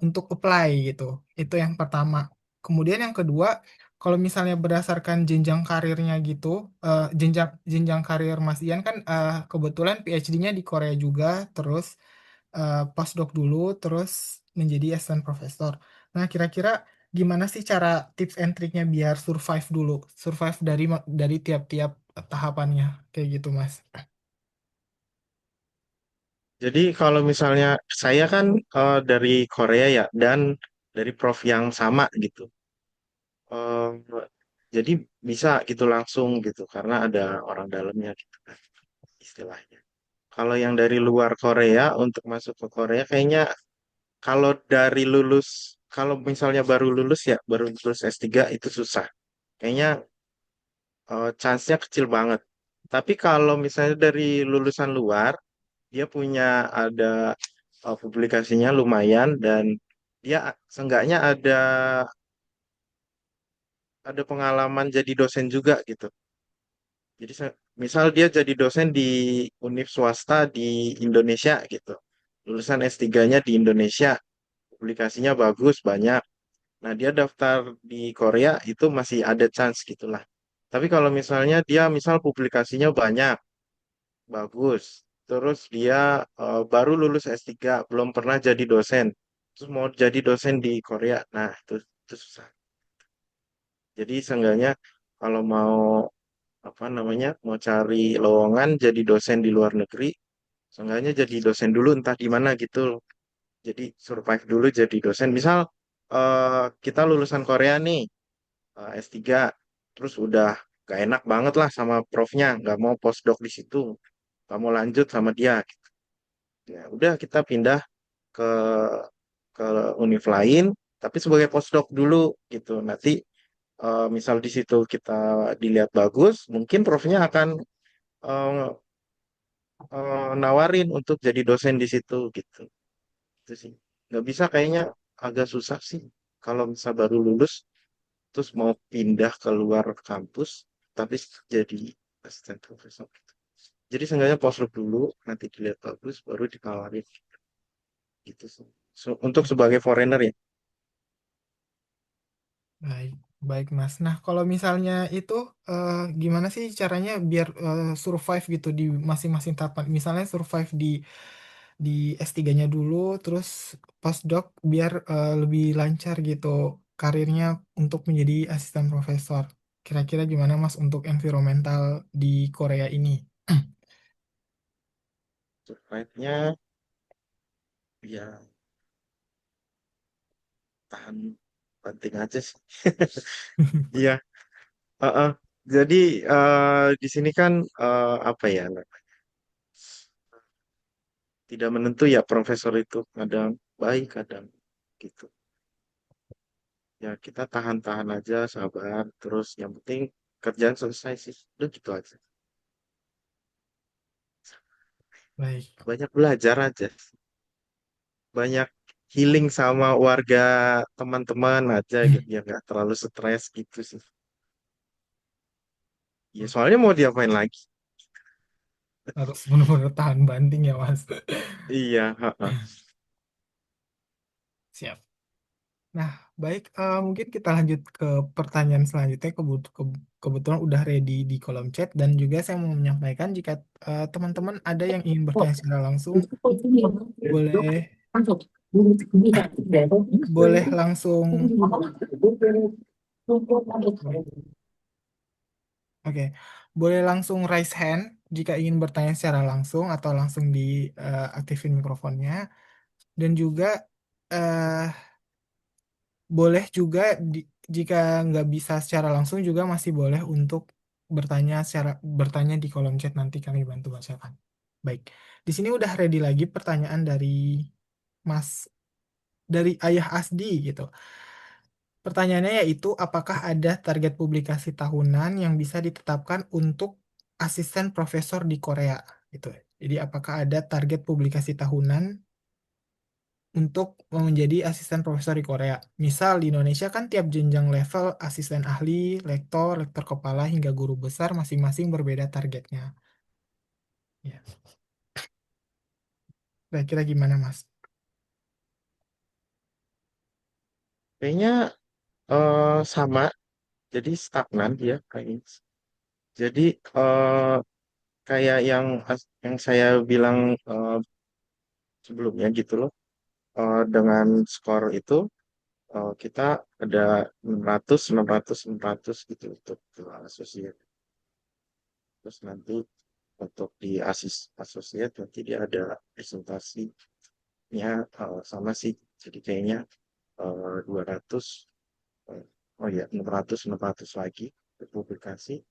untuk apply gitu. Itu yang pertama. Kemudian yang kedua, kalau misalnya berdasarkan jenjang karirnya gitu, jenjang jenjang karir Mas Ian kan kebetulan PhD-nya di Korea juga, terus postdoc dulu, terus menjadi asisten profesor. Nah, kira-kira gimana sih cara tips and triknya biar survive dulu, survive dari tiap-tiap tahapannya, kayak gitu, Mas. Jadi kalau misalnya saya kan dari Korea ya dan dari prof yang sama gitu. Eh, jadi bisa gitu langsung gitu karena ada orang dalamnya gitu kan istilahnya. Kalau yang dari luar Korea untuk masuk ke Korea kayaknya kalau dari lulus kalau misalnya baru lulus ya baru lulus S3 itu susah. Kayaknya chance-nya kecil banget. Tapi kalau misalnya dari lulusan luar dia punya ada publikasinya lumayan dan dia seenggaknya ada pengalaman jadi dosen juga gitu. Jadi misal dia jadi dosen di univ swasta di Indonesia gitu. Lulusan S3-nya di Indonesia, publikasinya bagus banyak. Nah, dia daftar di Korea itu masih ada chance gitulah. Tapi kalau misalnya dia misal publikasinya banyak, bagus. Terus dia baru lulus S3, belum pernah jadi dosen. Terus mau jadi dosen di Korea. Nah, itu susah. Jadi seenggaknya kalau mau apa namanya, mau cari lowongan jadi dosen di luar negeri, seenggaknya jadi dosen dulu entah di mana gitu. Jadi survive dulu jadi dosen. Misal kita lulusan Korea nih, S3, terus udah gak enak banget lah sama profnya, nggak mau postdoc di situ, nggak mau lanjut sama dia. Ya udah kita pindah ke ke univ lain tapi sebagai postdoc dulu gitu. Nanti misal di situ kita dilihat bagus, mungkin profnya akan eh, nawarin untuk jadi dosen di situ gitu. Itu sih. Nggak bisa kayaknya agak susah sih kalau bisa baru lulus terus mau pindah ke luar kampus tapi jadi asisten profesor gitu. Jadi seenggaknya postdoc dulu, nanti dilihat bagus baru ditawarin gitu sih. Untuk sebagai foreigner ya. Baik, baik Mas. Nah, kalau misalnya itu gimana sih caranya biar survive gitu di masing-masing tahapan? Misalnya survive di S3-nya dulu, terus postdoc biar lebih lancar gitu karirnya untuk menjadi asisten profesor. Kira-kira gimana Mas untuk environmental di Korea ini? Survive-nya ya tahan banting aja sih. Iya, heeh. Jadi di sini kan apa ya, tidak menentu ya profesor itu kadang baik kadang gitu. Ya kita tahan-tahan aja, sabar. Terus yang penting kerjaan selesai sih. Udah gitu aja. Baik. Banyak belajar aja. Banyak healing sama warga teman-teman aja gitu. Ya nggak terlalu stres gitu sih. Ya soalnya mau diapain lagi? Harus benar-benar tahan banting ya, Mas. Iya, ha-ha. Siap. Nah, baik, mungkin kita lanjut ke pertanyaan selanjutnya. Kebetulan udah ready di kolom chat dan juga saya mau menyampaikan jika teman-teman ada yang ingin bertanya secara langsung, boleh boleh langsung. Oke, boleh langsung raise hand jika ingin bertanya secara langsung atau langsung diaktifin mikrofonnya. Dan juga eh, boleh juga jika nggak bisa secara langsung juga masih boleh untuk bertanya di kolom chat, nanti kami bantu bacakan. Baik, di sini udah ready lagi pertanyaan Mas dari Ayah Asdi gitu. Pertanyaannya yaitu apakah ada target publikasi tahunan yang bisa ditetapkan untuk asisten profesor di Korea gitu. Jadi apakah ada target publikasi tahunan untuk menjadi asisten profesor di Korea? Misal di Indonesia kan tiap jenjang level asisten ahli, lektor, lektor kepala hingga guru besar masing-masing berbeda targetnya. Ya. Kira-kira gimana, Mas? Kayaknya sama, jadi stagnan dia kayaknya. Jadi eh, kayak yang saya bilang eh, sebelumnya gitu loh. Dengan skor itu kita ada 600, 600, 600 gitu untuk asosiat. Terus nanti untuk di asosiat nanti dia ada presentasinya sama sih. Jadi kayaknya 200, eh, oh ya 600 lagi untuk publikasi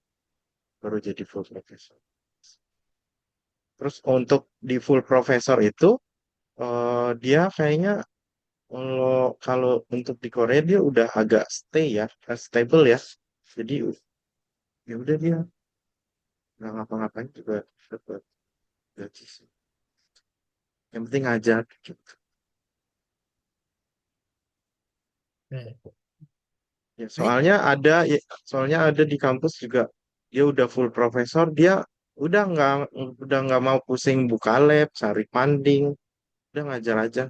baru jadi full professor. Terus untuk di full professor itu dia kayaknya kalau kalau untuk di Korea dia udah agak stable ya. Jadi ya udah dia nggak ngapa-ngapain juga dapat gaji sih. Yang penting ngajar gitu. Oke. Ya, Baik. soalnya ada di kampus juga dia udah full profesor, dia udah nggak mau pusing buka lab, cari funding, udah ngajar aja,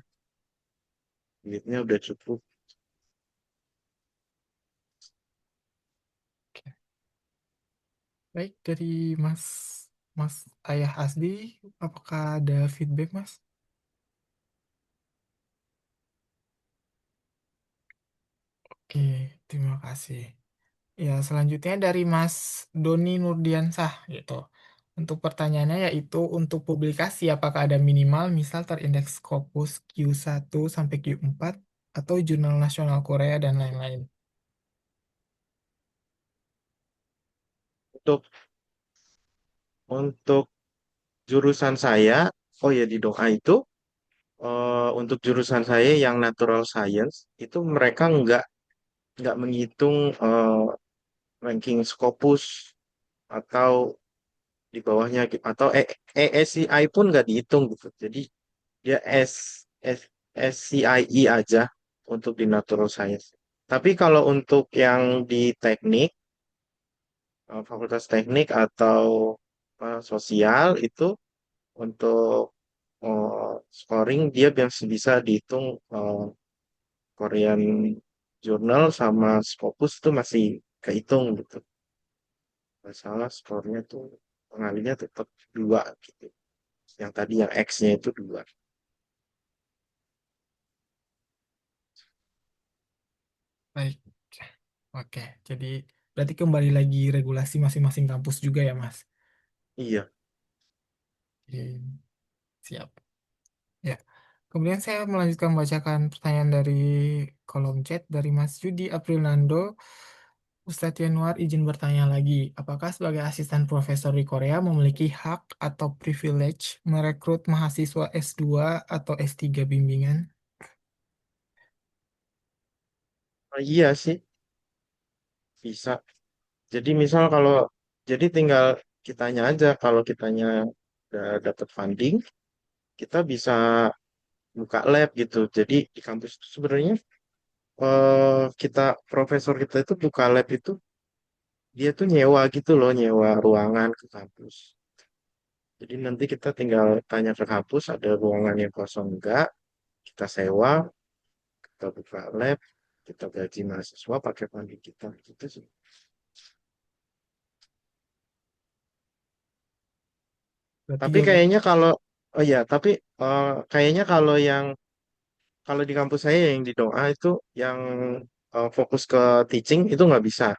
duitnya udah cukup. Baik, dari Mas Mas Ayah Asdi, apakah ada feedback, Mas? Oke, terima kasih. Ya, selanjutnya dari Mas Doni Nurdiansah gitu. Untuk pertanyaannya yaitu untuk publikasi apakah ada minimal misal terindeks Scopus Q1 sampai Q4 atau Jurnal Nasional Korea dan lain-lain. Untuk jurusan saya, oh ya di doa itu untuk jurusan saya yang natural science itu mereka nggak menghitung ranking Scopus atau di bawahnya gitu. Atau ASCI pun nggak dihitung gitu. Jadi dia S, SCIE aja untuk di natural science. Tapi kalau untuk yang di teknik, fakultas teknik atau sosial itu untuk scoring dia biasa bisa dihitung Korean Journal sama Scopus itu masih kehitung gitu. Nggak salah skornya tuh pengalinya tetap dua gitu. Yang tadi yang X-nya itu dua. Baik. Oke, jadi berarti kembali lagi regulasi masing-masing kampus juga ya, Mas? Iya. Oke, siap. Ya. Kemudian saya melanjutkan membacakan pertanyaan dari kolom chat dari Mas Yudi Aprilando. Ustadz Yanuar izin bertanya lagi, apakah sebagai asisten profesor di Korea memiliki hak atau privilege merekrut mahasiswa S2 atau S3 bimbingan? Iya sih, bisa. Jadi misal kalau jadi tinggal kitanya aja kalau kitanya udah dapat funding, kita bisa buka lab gitu. Jadi di kampus itu sebenarnya kita profesor kita itu buka lab itu dia tuh nyewa gitu loh, nyewa ruangan ke kampus. Jadi nanti kita tinggal tanya ke kampus ada ruangan yang kosong enggak, kita sewa, kita buka lab, kita gaji mahasiswa pakai funding kita gitu sih. Berarti Tapi jawaban kayaknya kalau oh ya, tapi kayaknya kalau di kampus saya yang di Doa itu yang fokus ke teaching itu nggak bisa.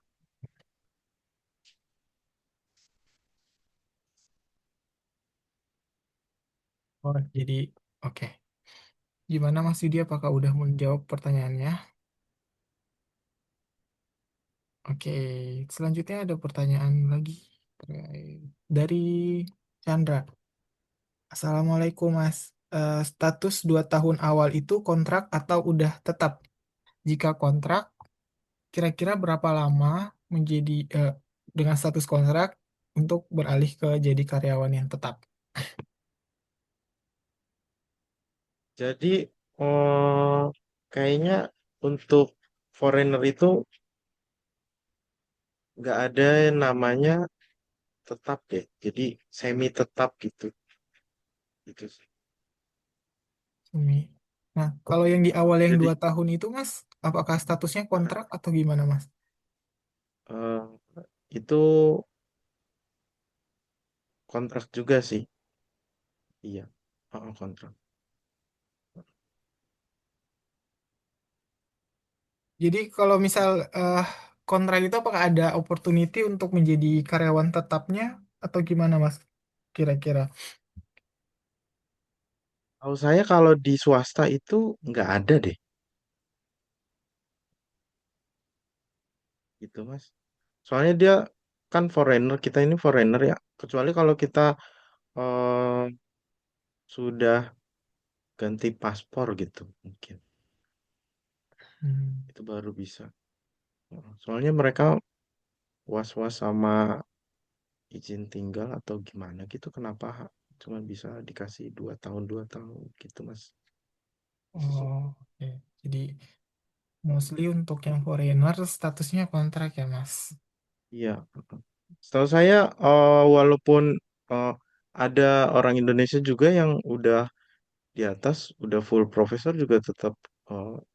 oh jadi oke. Gimana Mas Yudi, apakah udah menjawab pertanyaannya? Oke, selanjutnya ada pertanyaan lagi dari Chandra. Assalamualaikum Mas. Status 2 tahun awal itu kontrak atau udah tetap? Jika kontrak, kira-kira berapa lama menjadi dengan status kontrak untuk beralih ke jadi karyawan yang tetap? Jadi kayaknya untuk foreigner itu nggak ada yang namanya tetap deh. Jadi semi tetap gitu. Gitu sih. Ini. Nah, kalau yang di awal yang Jadi 2 tahun itu Mas, apakah statusnya kontrak atau gimana Mas? eh, itu kontrak juga sih. Iya, kontrak. Jadi kalau misal kontrak itu apakah ada opportunity untuk menjadi karyawan tetapnya atau gimana Mas? Kira-kira. Tahu saya kalau di swasta itu nggak ada deh, gitu Mas. Soalnya dia kan foreigner, kita ini foreigner ya. Kecuali kalau kita eh, sudah ganti paspor gitu, mungkin Hmm. itu baru bisa. Soalnya mereka was-was sama izin tinggal atau gimana gitu, kenapa cuma bisa dikasih 2 tahun gitu Mas. Oh, oke. Jadi mostly untuk yang foreigner statusnya kontrak ya Mas. Iya. Setahu saya walaupun eh, ada orang Indonesia juga yang udah di atas, udah full profesor juga tetap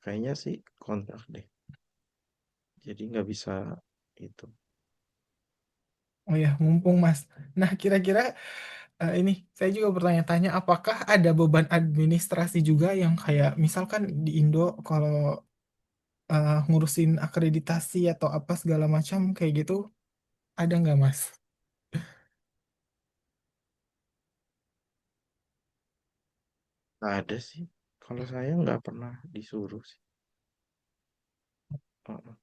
kayaknya sih kontrak deh. Jadi nggak bisa itu. Oh ya, mumpung Mas. Nah, kira-kira ini saya juga bertanya-tanya apakah ada beban administrasi juga yang kayak misalkan di Indo kalau ngurusin akreditasi atau apa segala macam kayak gitu ada nggak Mas? Nggak ada sih. Kalau saya nggak pernah disuruh sih. Heeh.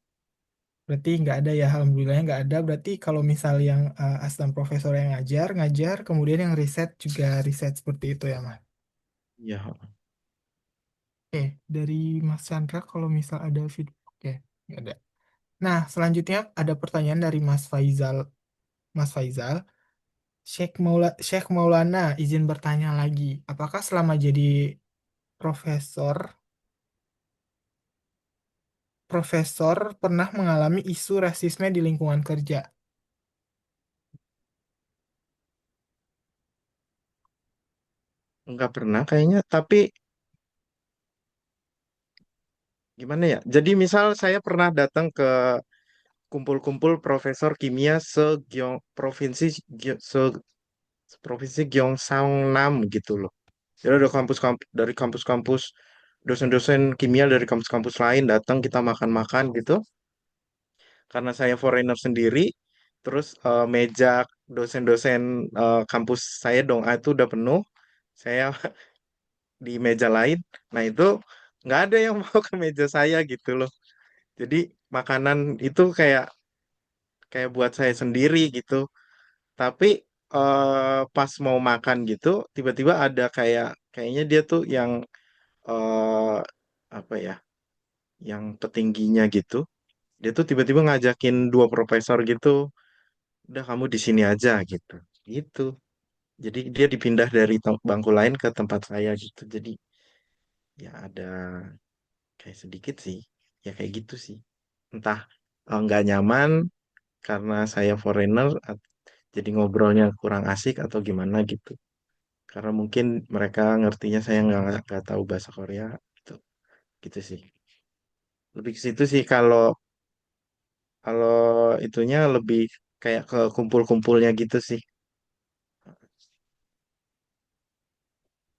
Berarti nggak ada ya, alhamdulillahnya nggak ada. Berarti kalau misal yang asisten profesor yang ngajar, ngajar, kemudian yang riset juga riset seperti itu ya, Mas. Iya. Heeh. Oke, dari Mas Chandra kalau misal ada feedback, oke, nggak ada. Nah, selanjutnya ada pertanyaan dari Mas Faizal. Mas Faizal, Sheikh Maulana izin bertanya lagi, apakah selama jadi profesor, profesor pernah mengalami isu rasisme di lingkungan kerja? Nggak pernah kayaknya. Tapi gimana ya? Jadi misal saya pernah datang ke kumpul-kumpul profesor kimia provinsi provinsi Gyeongsang gitu loh. Jadi ada dari kampus-kampus dosen-dosen kimia dari kampus-kampus lain datang kita makan-makan gitu. Karena saya foreigner sendiri, terus meja dosen-dosen kampus saya dong itu udah penuh. Saya di meja lain. Nah itu nggak ada yang mau ke meja saya gitu loh. Jadi makanan itu kayak kayak buat saya sendiri gitu. Tapi pas mau makan gitu, tiba-tiba ada kayaknya dia tuh yang eh apa ya, yang petingginya gitu. Dia tuh tiba-tiba ngajakin dua profesor gitu, udah kamu di sini aja gitu. Gitu. Jadi dia dipindah dari bangku lain ke tempat saya gitu. Jadi ya ada kayak sedikit sih, ya kayak gitu sih. Entah nggak nyaman karena saya foreigner, jadi ngobrolnya kurang asik atau gimana gitu. Karena mungkin mereka ngertinya saya nggak tahu bahasa Korea gitu. Gitu sih. Lebih ke situ sih kalau kalau itunya lebih kayak ke kumpul-kumpulnya gitu sih.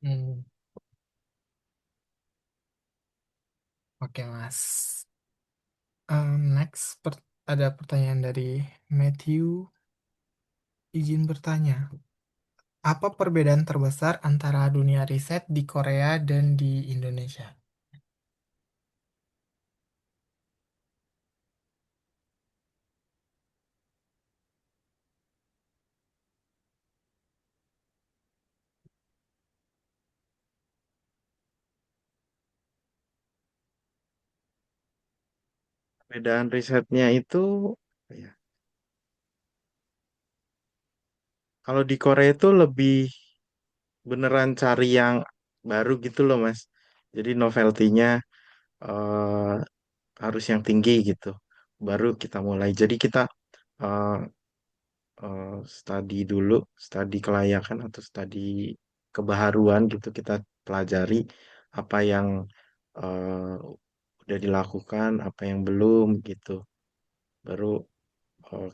Hmm, oke Mas. Next, ada pertanyaan dari Matthew. Izin bertanya, apa perbedaan terbesar antara dunia riset di Korea dan di Indonesia? Perbedaan risetnya itu ya, kalau di Korea itu lebih beneran cari yang baru gitu loh Mas. Jadi novelty-nya eh, harus yang tinggi gitu. Baru kita mulai. Jadi kita eh, studi dulu, studi kelayakan atau studi kebaharuan gitu kita pelajari apa yang eh, udah dilakukan, apa yang belum gitu. Baru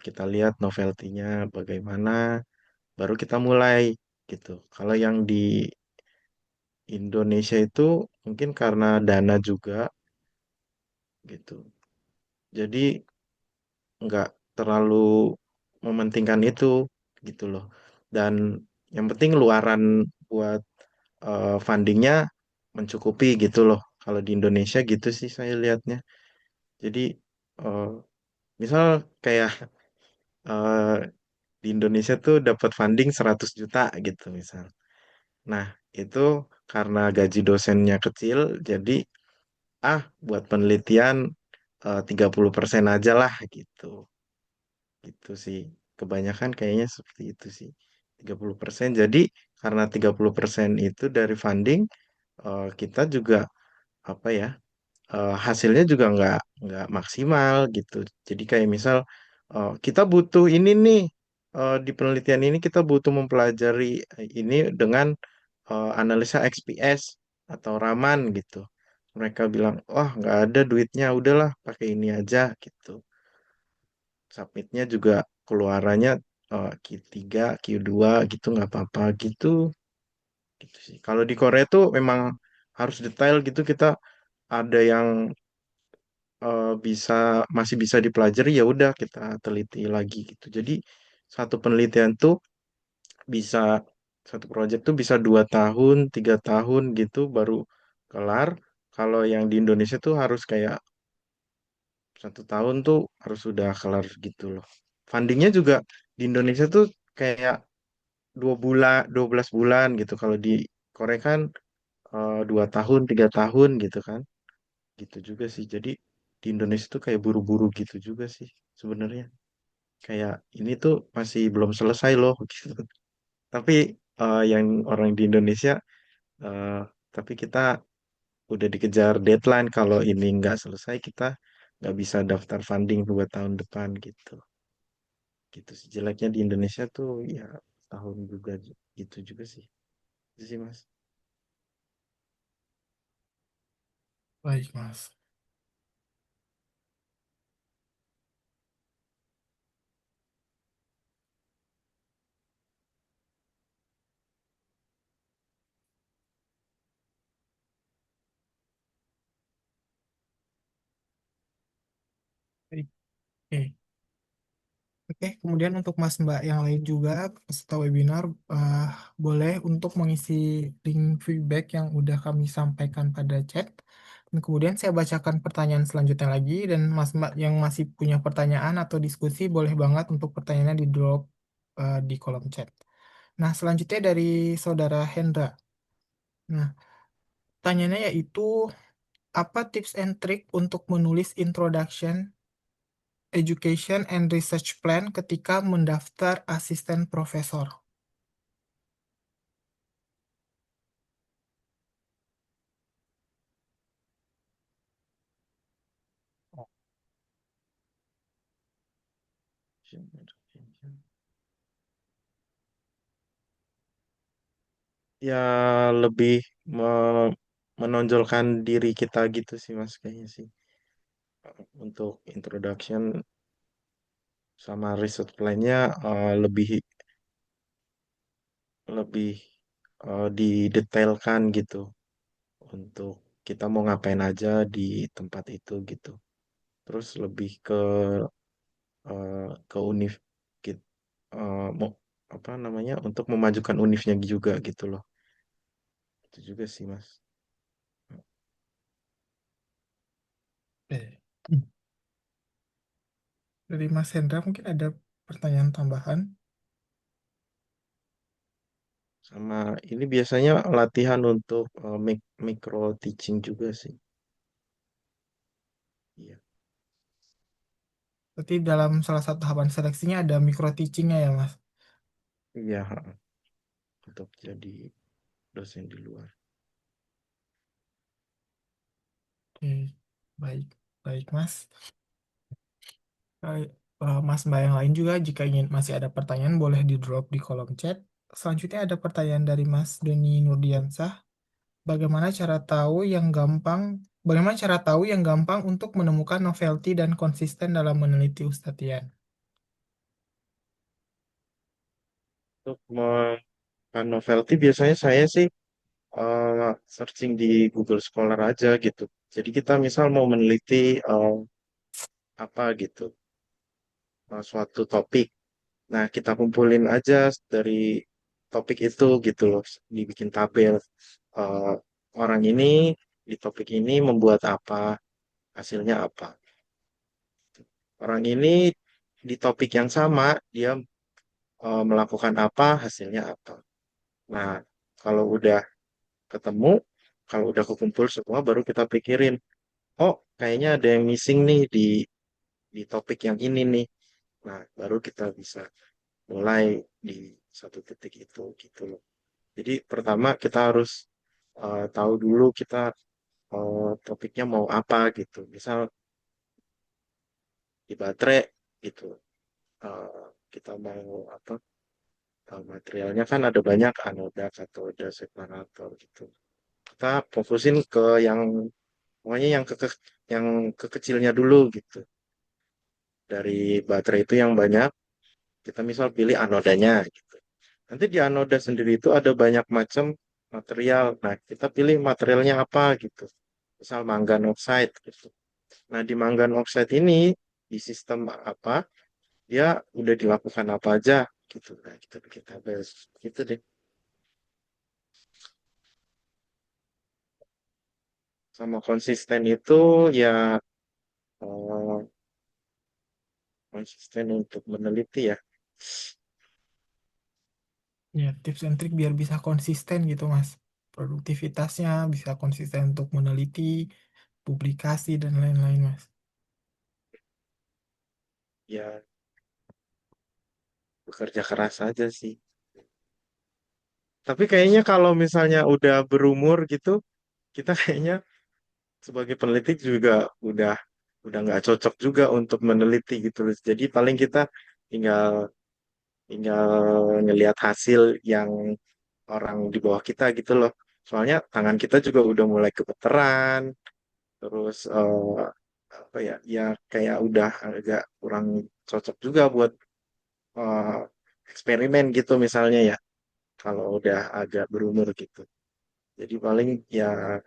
kita lihat novelty-nya bagaimana, baru kita mulai gitu. Kalau yang di Indonesia itu mungkin karena dana juga gitu. Jadi nggak terlalu mementingkan itu gitu loh. Dan yang penting luaran buat fundingnya mencukupi gitu loh. Kalau di Indonesia gitu sih saya lihatnya. Jadi eh, misal kayak eh, di Indonesia tuh dapat funding 100 juta gitu misal. Nah, itu karena gaji dosennya kecil, jadi buat penelitian 30% aja lah gitu. Gitu sih. Kebanyakan kayaknya seperti itu sih. 30%. Jadi karena 30% itu dari funding, kita juga apa ya, hasilnya juga nggak maksimal gitu. Jadi kayak misal kita butuh ini nih, di penelitian ini kita butuh mempelajari ini dengan analisa XPS atau Raman gitu. Mereka bilang, wah nggak ada duitnya, udahlah pakai ini aja gitu. Submitnya juga keluarannya Q3, Q2 gitu nggak apa-apa gitu. Gitu sih. Kalau di Korea tuh memang harus detail gitu kita ada yang bisa masih bisa dipelajari ya udah kita teliti lagi gitu. Jadi satu penelitian tuh bisa satu proyek tuh bisa 2 tahun, 3 tahun gitu baru kelar. Kalau yang di Indonesia tuh harus kayak 1 tahun tuh harus sudah kelar gitu loh. Fundingnya juga di Indonesia tuh kayak 2 bulan, 12 bulan gitu. Kalau di Korea kan 2 tahun, 3 tahun gitu kan. Gitu juga sih. Jadi di Indonesia tuh kayak buru-buru gitu juga sih sebenarnya. Kayak ini tuh masih belum selesai loh gitu. Tapi yang orang di Indonesia, eh, tapi kita udah dikejar deadline kalau ini nggak selesai kita nggak bisa daftar funding buat tahun depan gitu. Gitu sih jeleknya di Indonesia tuh ya tahun juga gitu juga sih. Itu sih Mas. Baik, Mas. Baik. Oke. Oke, kemudian untuk Mas Mbak yang lain juga peserta webinar eh, boleh untuk mengisi link feedback yang udah kami sampaikan pada chat. Dan kemudian saya bacakan pertanyaan selanjutnya lagi dan Mas Mbak yang masih punya pertanyaan atau diskusi boleh banget untuk pertanyaannya di drop di kolom chat. Nah, selanjutnya dari Saudara Hendra. Nah, pertanyaannya yaitu apa tips and trick untuk menulis introduction education and research plan ketika mendaftar asisten profesor? ya lebih me- menonjolkan diri kita gitu sih Mas kayaknya sih. Untuk introduction sama research plan-nya lebih lebih didetailkan gitu untuk kita mau ngapain aja di tempat itu gitu. Terus lebih ke univ gitu, mau apa namanya untuk memajukan univnya juga gitu loh. Itu juga sih Mas. Oke. Dari Mas Hendra mungkin ada pertanyaan tambahan. Sama ini biasanya latihan untuk micro teaching juga sih. Iya, Berarti dalam salah satu tahapan seleksinya ada micro teachingnya ya, Mas? iya, untuk jadi dosen di luar. Oke, baik, baik, Mas. Baik, Mas Mbak yang lain juga jika ingin masih ada pertanyaan boleh di drop di kolom chat. Selanjutnya ada pertanyaan dari Mas Doni Nurdiansah. Bagaimana cara tahu yang gampang, bagaimana cara tahu yang gampang untuk menemukan novelty dan konsisten dalam meneliti Ustadz Tian? Untuk menemukan novelty biasanya saya sih searching di Google Scholar aja gitu. Jadi kita misal mau meneliti apa gitu, suatu topik. Nah, kita kumpulin aja dari topik itu gitu loh, dibikin tabel. Eh, orang ini di topik ini membuat apa, hasilnya apa. Orang ini di topik yang sama, dia melakukan apa, hasilnya apa. Nah, kalau udah ketemu, kalau udah kekumpul semua, baru kita pikirin, oh, kayaknya ada yang missing nih di topik yang ini nih. Nah, baru kita bisa mulai di satu titik itu gitu loh. Jadi pertama kita harus tahu dulu kita topiknya mau apa gitu. Misal di baterai gitu. Kita mau apa? Materialnya kan ada banyak anoda, katoda, separator gitu. Kita fokusin ke yang pokoknya yang kekecilnya dulu gitu. Dari baterai itu yang banyak, kita misal pilih anodanya gitu. Nanti di anoda sendiri itu ada banyak macam material. Nah, kita pilih materialnya apa gitu. Misal mangan oxide gitu. Nah, di mangan oxide ini di sistem apa? Dia udah dilakukan apa aja gitu. Nah, kita bahas gitu deh. Sama konsisten itu ya eh, konsisten untuk meneliti ya. Ya, tips and trick biar bisa konsisten gitu, Mas. Produktivitasnya bisa konsisten untuk meneliti, publikasi, dan lain-lain, Mas. Ya bekerja keras aja sih. Tapi kayaknya kalau misalnya udah berumur gitu, kita kayaknya sebagai peneliti juga udah udah nggak cocok juga untuk meneliti gitu loh. Jadi paling kita tinggal tinggal ngelihat hasil yang orang di bawah kita gitu loh. Soalnya tangan kita juga udah mulai gemeteran, terus apa ya, ya kayak udah agak kurang cocok juga buat eh, eksperimen gitu misalnya ya, kalau udah agak berumur gitu. Jadi paling ya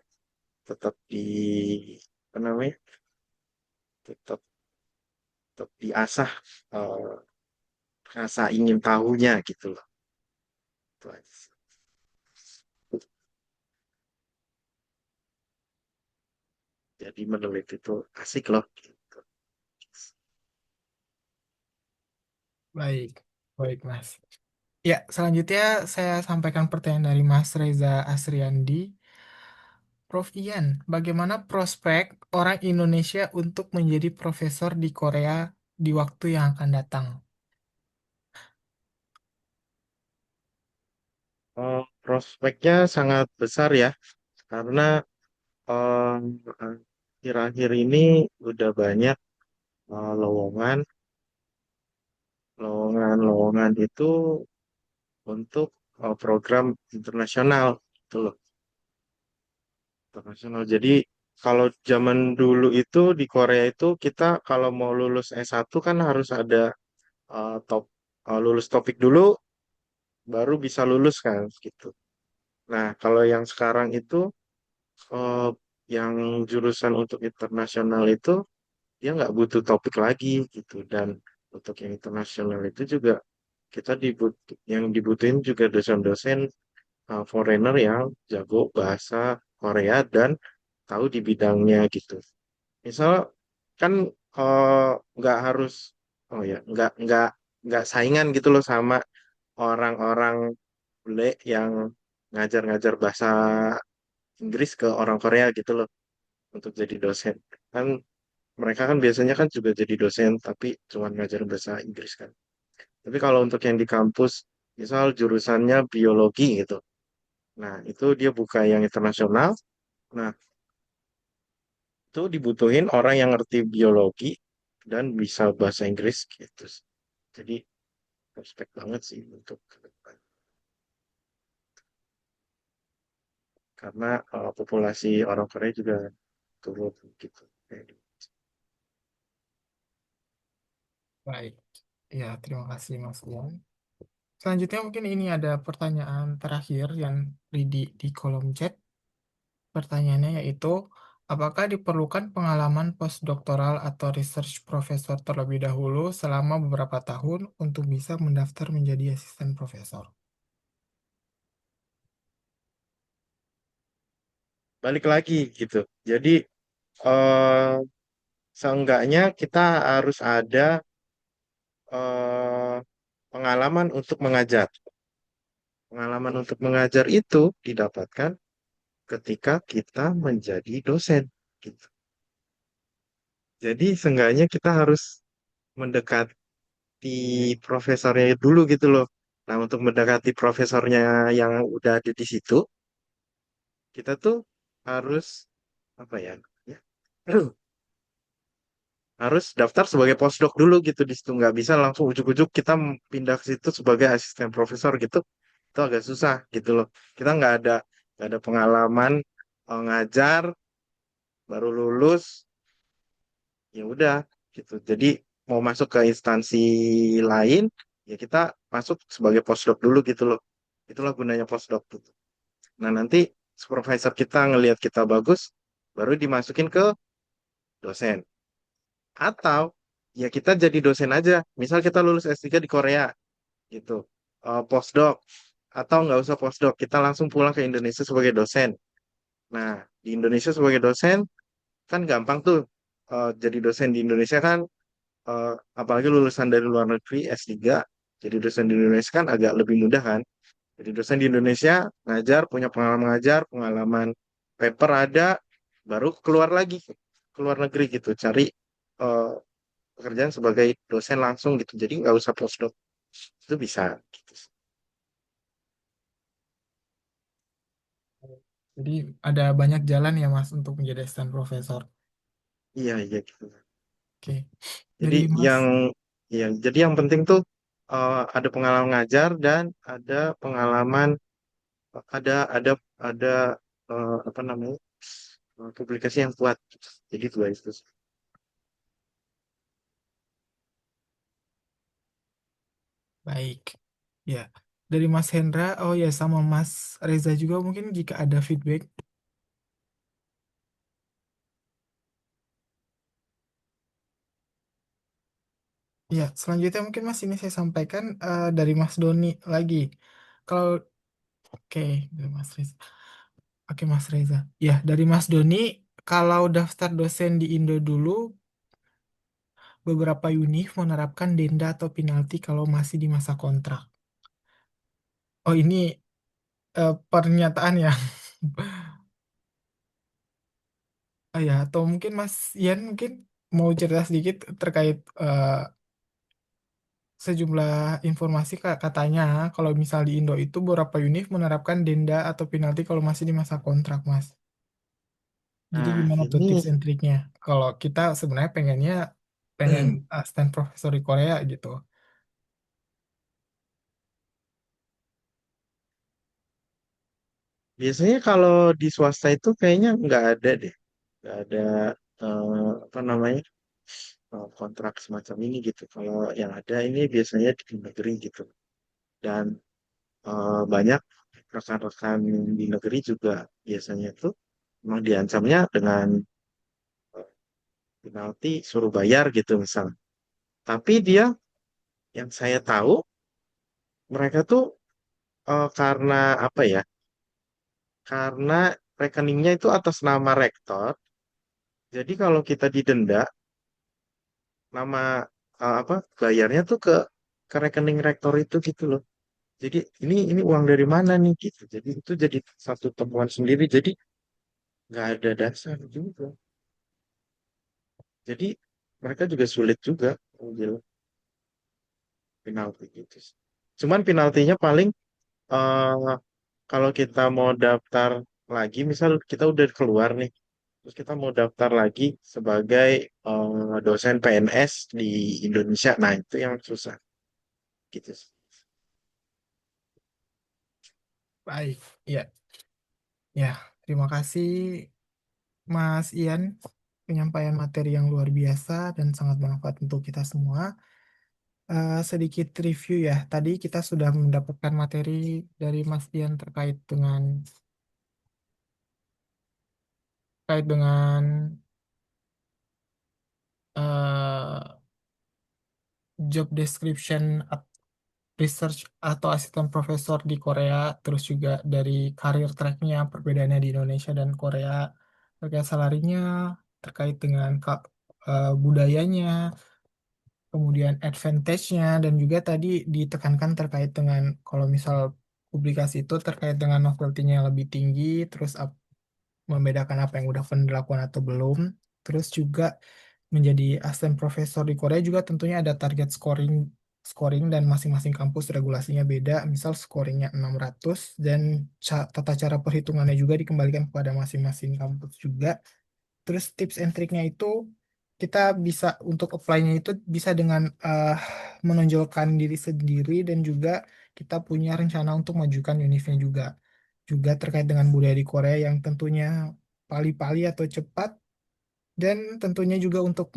tetap apa namanya, tetap tetap diasah eh, rasa ingin tahunya gitu loh. Itu aja sih. Jadi meneliti itu asik loh. Gitu. Baik, baik, Mas. Ya, selanjutnya saya sampaikan pertanyaan dari Mas Reza Asriandi. Prof. Ian, bagaimana prospek orang Indonesia untuk menjadi profesor di Korea di waktu yang akan datang? Prospeknya sangat besar ya, karena akhir-akhir ini udah banyak lowongan itu untuk program internasional gitu loh, internasional. Jadi kalau zaman dulu itu di Korea itu kita kalau mau lulus S1 kan harus ada lulus topik dulu baru bisa lulus kan gitu. Nah, kalau yang sekarang itu eh, yang jurusan untuk internasional itu dia nggak butuh topik lagi gitu, dan untuk yang internasional itu juga kita yang dibutuhin juga dosen-dosen foreigner yang jago bahasa Korea dan tahu di bidangnya gitu. Misal kan eh, nggak harus, oh ya nggak saingan gitu loh sama orang-orang bule yang ngajar-ngajar bahasa Inggris ke orang Korea gitu loh untuk jadi dosen. Kan mereka kan biasanya kan juga jadi dosen tapi cuma ngajar bahasa Inggris kan. Tapi kalau untuk yang di kampus, misal jurusannya biologi gitu. Nah, itu dia buka yang internasional. Nah, itu dibutuhin orang yang ngerti biologi dan bisa bahasa Inggris gitu. Jadi, prospek banget sih untuk ke depan. Karena populasi orang Korea juga turun gitu. Baik. Ya, terima kasih Mas Ian. Selanjutnya mungkin ini ada pertanyaan terakhir yang di kolom chat. Pertanyaannya yaitu, apakah diperlukan pengalaman postdoktoral atau research profesor terlebih dahulu selama beberapa tahun untuk bisa mendaftar menjadi asisten profesor? Balik lagi gitu. Jadi, eh seenggaknya kita harus ada eh, pengalaman untuk mengajar. Pengalaman untuk mengajar itu didapatkan ketika kita menjadi dosen. Gitu. Jadi seenggaknya kita harus mendekati profesornya dulu gitu loh. Nah, untuk mendekati profesornya yang udah ada di situ, kita tuh harus apa ya? Ya, harus daftar sebagai postdoc dulu gitu di situ. Nggak bisa langsung ujuk-ujuk kita pindah ke situ sebagai asisten profesor gitu. Itu agak susah gitu loh. Kita nggak ada pengalaman ngajar, baru lulus, ya udah gitu. Jadi mau masuk ke instansi lain, ya kita masuk sebagai postdoc dulu gitu loh. Itulah gunanya postdoc gitu. Nah, nanti supervisor kita ngelihat kita bagus, baru dimasukin ke dosen. Atau ya kita jadi dosen aja. Misal kita lulus S3 di Korea gitu. Postdoc. Atau nggak usah postdoc, kita langsung pulang ke Indonesia sebagai dosen. Nah, di Indonesia sebagai dosen kan gampang tuh. Jadi dosen di Indonesia kan eh, apalagi lulusan dari luar negeri S3, jadi dosen di Indonesia kan agak lebih mudah kan. Jadi dosen di Indonesia ngajar, punya pengalaman ngajar, pengalaman paper ada, baru keluar lagi ke luar negeri gitu, cari eh, pekerjaan sebagai dosen langsung gitu. Jadi nggak usah postdoc, itu bisa gitu. Jadi ada banyak jalan ya Mas untuk menjadi asisten profesor. Iya iya gitu. Oke. Jadi Dari Mas, yang penting tuh ada pengalaman ngajar dan ada pengalaman ada apa namanya publikasi yang kuat. Jadi dua itu. baik. Ya. Dari Mas Hendra, oh ya sama Mas Reza juga mungkin jika ada feedback. Ya, selanjutnya mungkin Mas ini saya sampaikan dari Mas Doni lagi. Kalau oke, dari Mas Reza. Oke, Mas Reza. Ya, dari Mas Doni, kalau daftar dosen di Indo dulu, beberapa univ menerapkan denda atau penalti kalau masih di masa kontrak. Oh, ini pernyataan ya. Oh ya, atau mungkin Mas Ian mungkin mau cerita sedikit terkait sejumlah informasi katanya kalau misal di Indo itu beberapa univ menerapkan denda atau penalti kalau masih di masa kontrak, Mas. Jadi Nah, gimana tuh ini tips and triknya? Kalau kita sebenarnya pengen stand profesor di Korea gitu. Biasanya kalau di swasta itu kayaknya nggak ada deh. Nggak ada apa namanya kontrak semacam ini gitu. Kalau yang ada ini biasanya di negeri gitu. Dan banyak rekan-rekan di negeri juga biasanya tuh memang diancamnya dengan eh, penalti suruh bayar gitu misal. Tapi dia yang saya tahu mereka tuh karena apa ya? Karena rekeningnya itu atas nama rektor. Jadi kalau kita didenda, nama apa bayarnya tuh ke rekening rektor itu gitu loh. Jadi ini uang dari mana nih gitu. Jadi itu jadi satu temuan sendiri. Jadi nggak ada dasar juga. Jadi mereka juga sulit juga ambil penalti gitu. Cuman penaltinya paling eh, kalau kita mau daftar lagi, misal kita udah keluar nih, terus kita mau daftar lagi sebagai dosen PNS di Indonesia, nah itu yang susah gitu. Baik, ya, ya. Terima kasih Mas Ian, penyampaian materi yang luar biasa dan sangat bermanfaat untuk kita semua. Sedikit review ya, tadi kita sudah mendapatkan materi dari Mas Ian terkait dengan eh, job description research atau asisten profesor di Korea, terus juga dari karir tracknya, perbedaannya di Indonesia dan Korea, terkait salarinya, terkait dengan budayanya, kemudian advantage-nya, dan juga tadi ditekankan terkait dengan kalau misal publikasi itu terkait dengan novelty-nya yang lebih tinggi, terus membedakan apa yang udah pernah dilakukan atau belum. Terus juga menjadi asisten profesor di Korea juga tentunya ada target scoring scoring dan masing-masing kampus regulasinya beda. Misal scoringnya 600 dan tata cara perhitungannya juga dikembalikan kepada masing-masing kampus juga. Terus tips and triknya itu kita bisa untuk apply-nya itu bisa dengan menonjolkan diri sendiri dan juga kita punya rencana untuk majukan univnya juga. Juga terkait dengan budaya di Korea yang tentunya pali-pali atau cepat dan tentunya juga untuk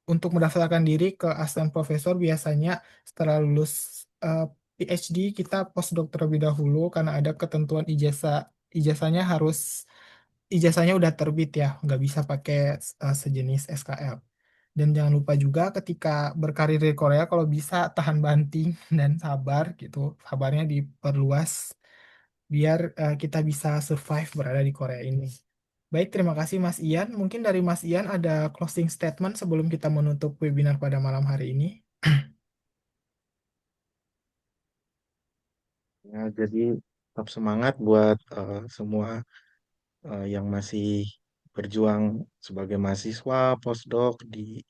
mendaftarkan diri ke asisten profesor biasanya setelah lulus eh, PhD kita postdoc terlebih dahulu karena ada ketentuan ijazahnya ijazahnya udah terbit ya, nggak bisa pakai sejenis SKL. Dan jangan lupa juga ketika berkarir di Korea kalau bisa tahan banting dan sabar gitu, sabarnya diperluas biar kita bisa survive berada di Korea ini. Baik, terima kasih Mas Ian. Mungkin dari Mas Ian ada closing statement sebelum kita menutup webinar pada malam hari ini. Ya, jadi tetap semangat buat semua yang masih berjuang sebagai mahasiswa postdoc di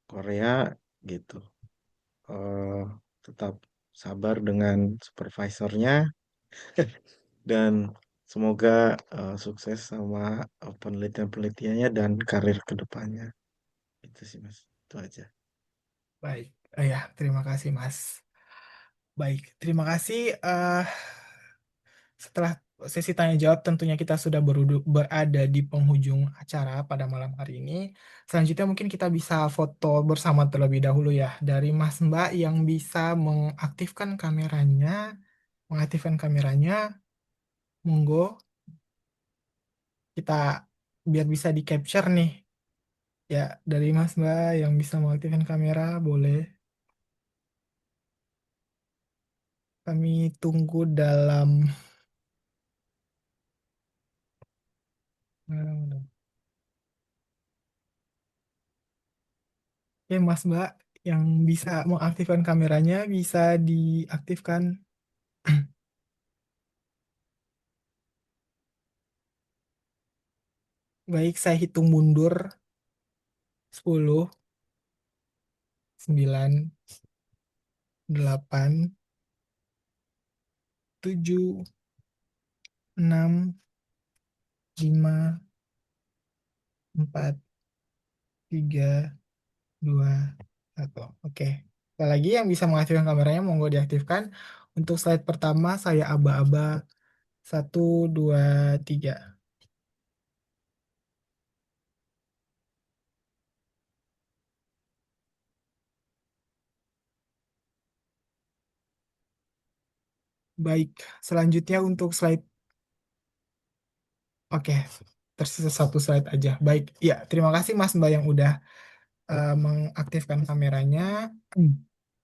Korea gitu. Eh, Tetap sabar dengan supervisornya dan semoga sukses sama penelitian-penelitiannya dan karir ke depannya. Itu sih Mas, itu aja. Baik, ya, terima kasih Mas. Baik, terima kasih. Setelah sesi tanya jawab, tentunya kita sudah berada di penghujung acara pada malam hari ini. Selanjutnya mungkin kita bisa foto bersama terlebih dahulu ya. Dari Mas Mbak yang bisa mengaktifkan kameranya, monggo kita biar bisa di capture nih. Ya, dari Mas Mbak yang bisa mengaktifkan kamera, boleh. Kami tunggu dalam. Oke, Mas Mbak yang bisa mengaktifkan kameranya bisa diaktifkan. Baik, saya hitung mundur 10, 9, 8, 7, 6, 5, 4, 3, 2, 1. Oke. Sekali lagi yang bisa mengaktifkan kameranya, monggo diaktifkan. Untuk slide pertama saya aba-aba. Satu, dua, tiga. Baik, selanjutnya untuk slide. Oke, tersisa satu slide aja. Baik, ya terima kasih Mas Mbak yang udah mengaktifkan kameranya.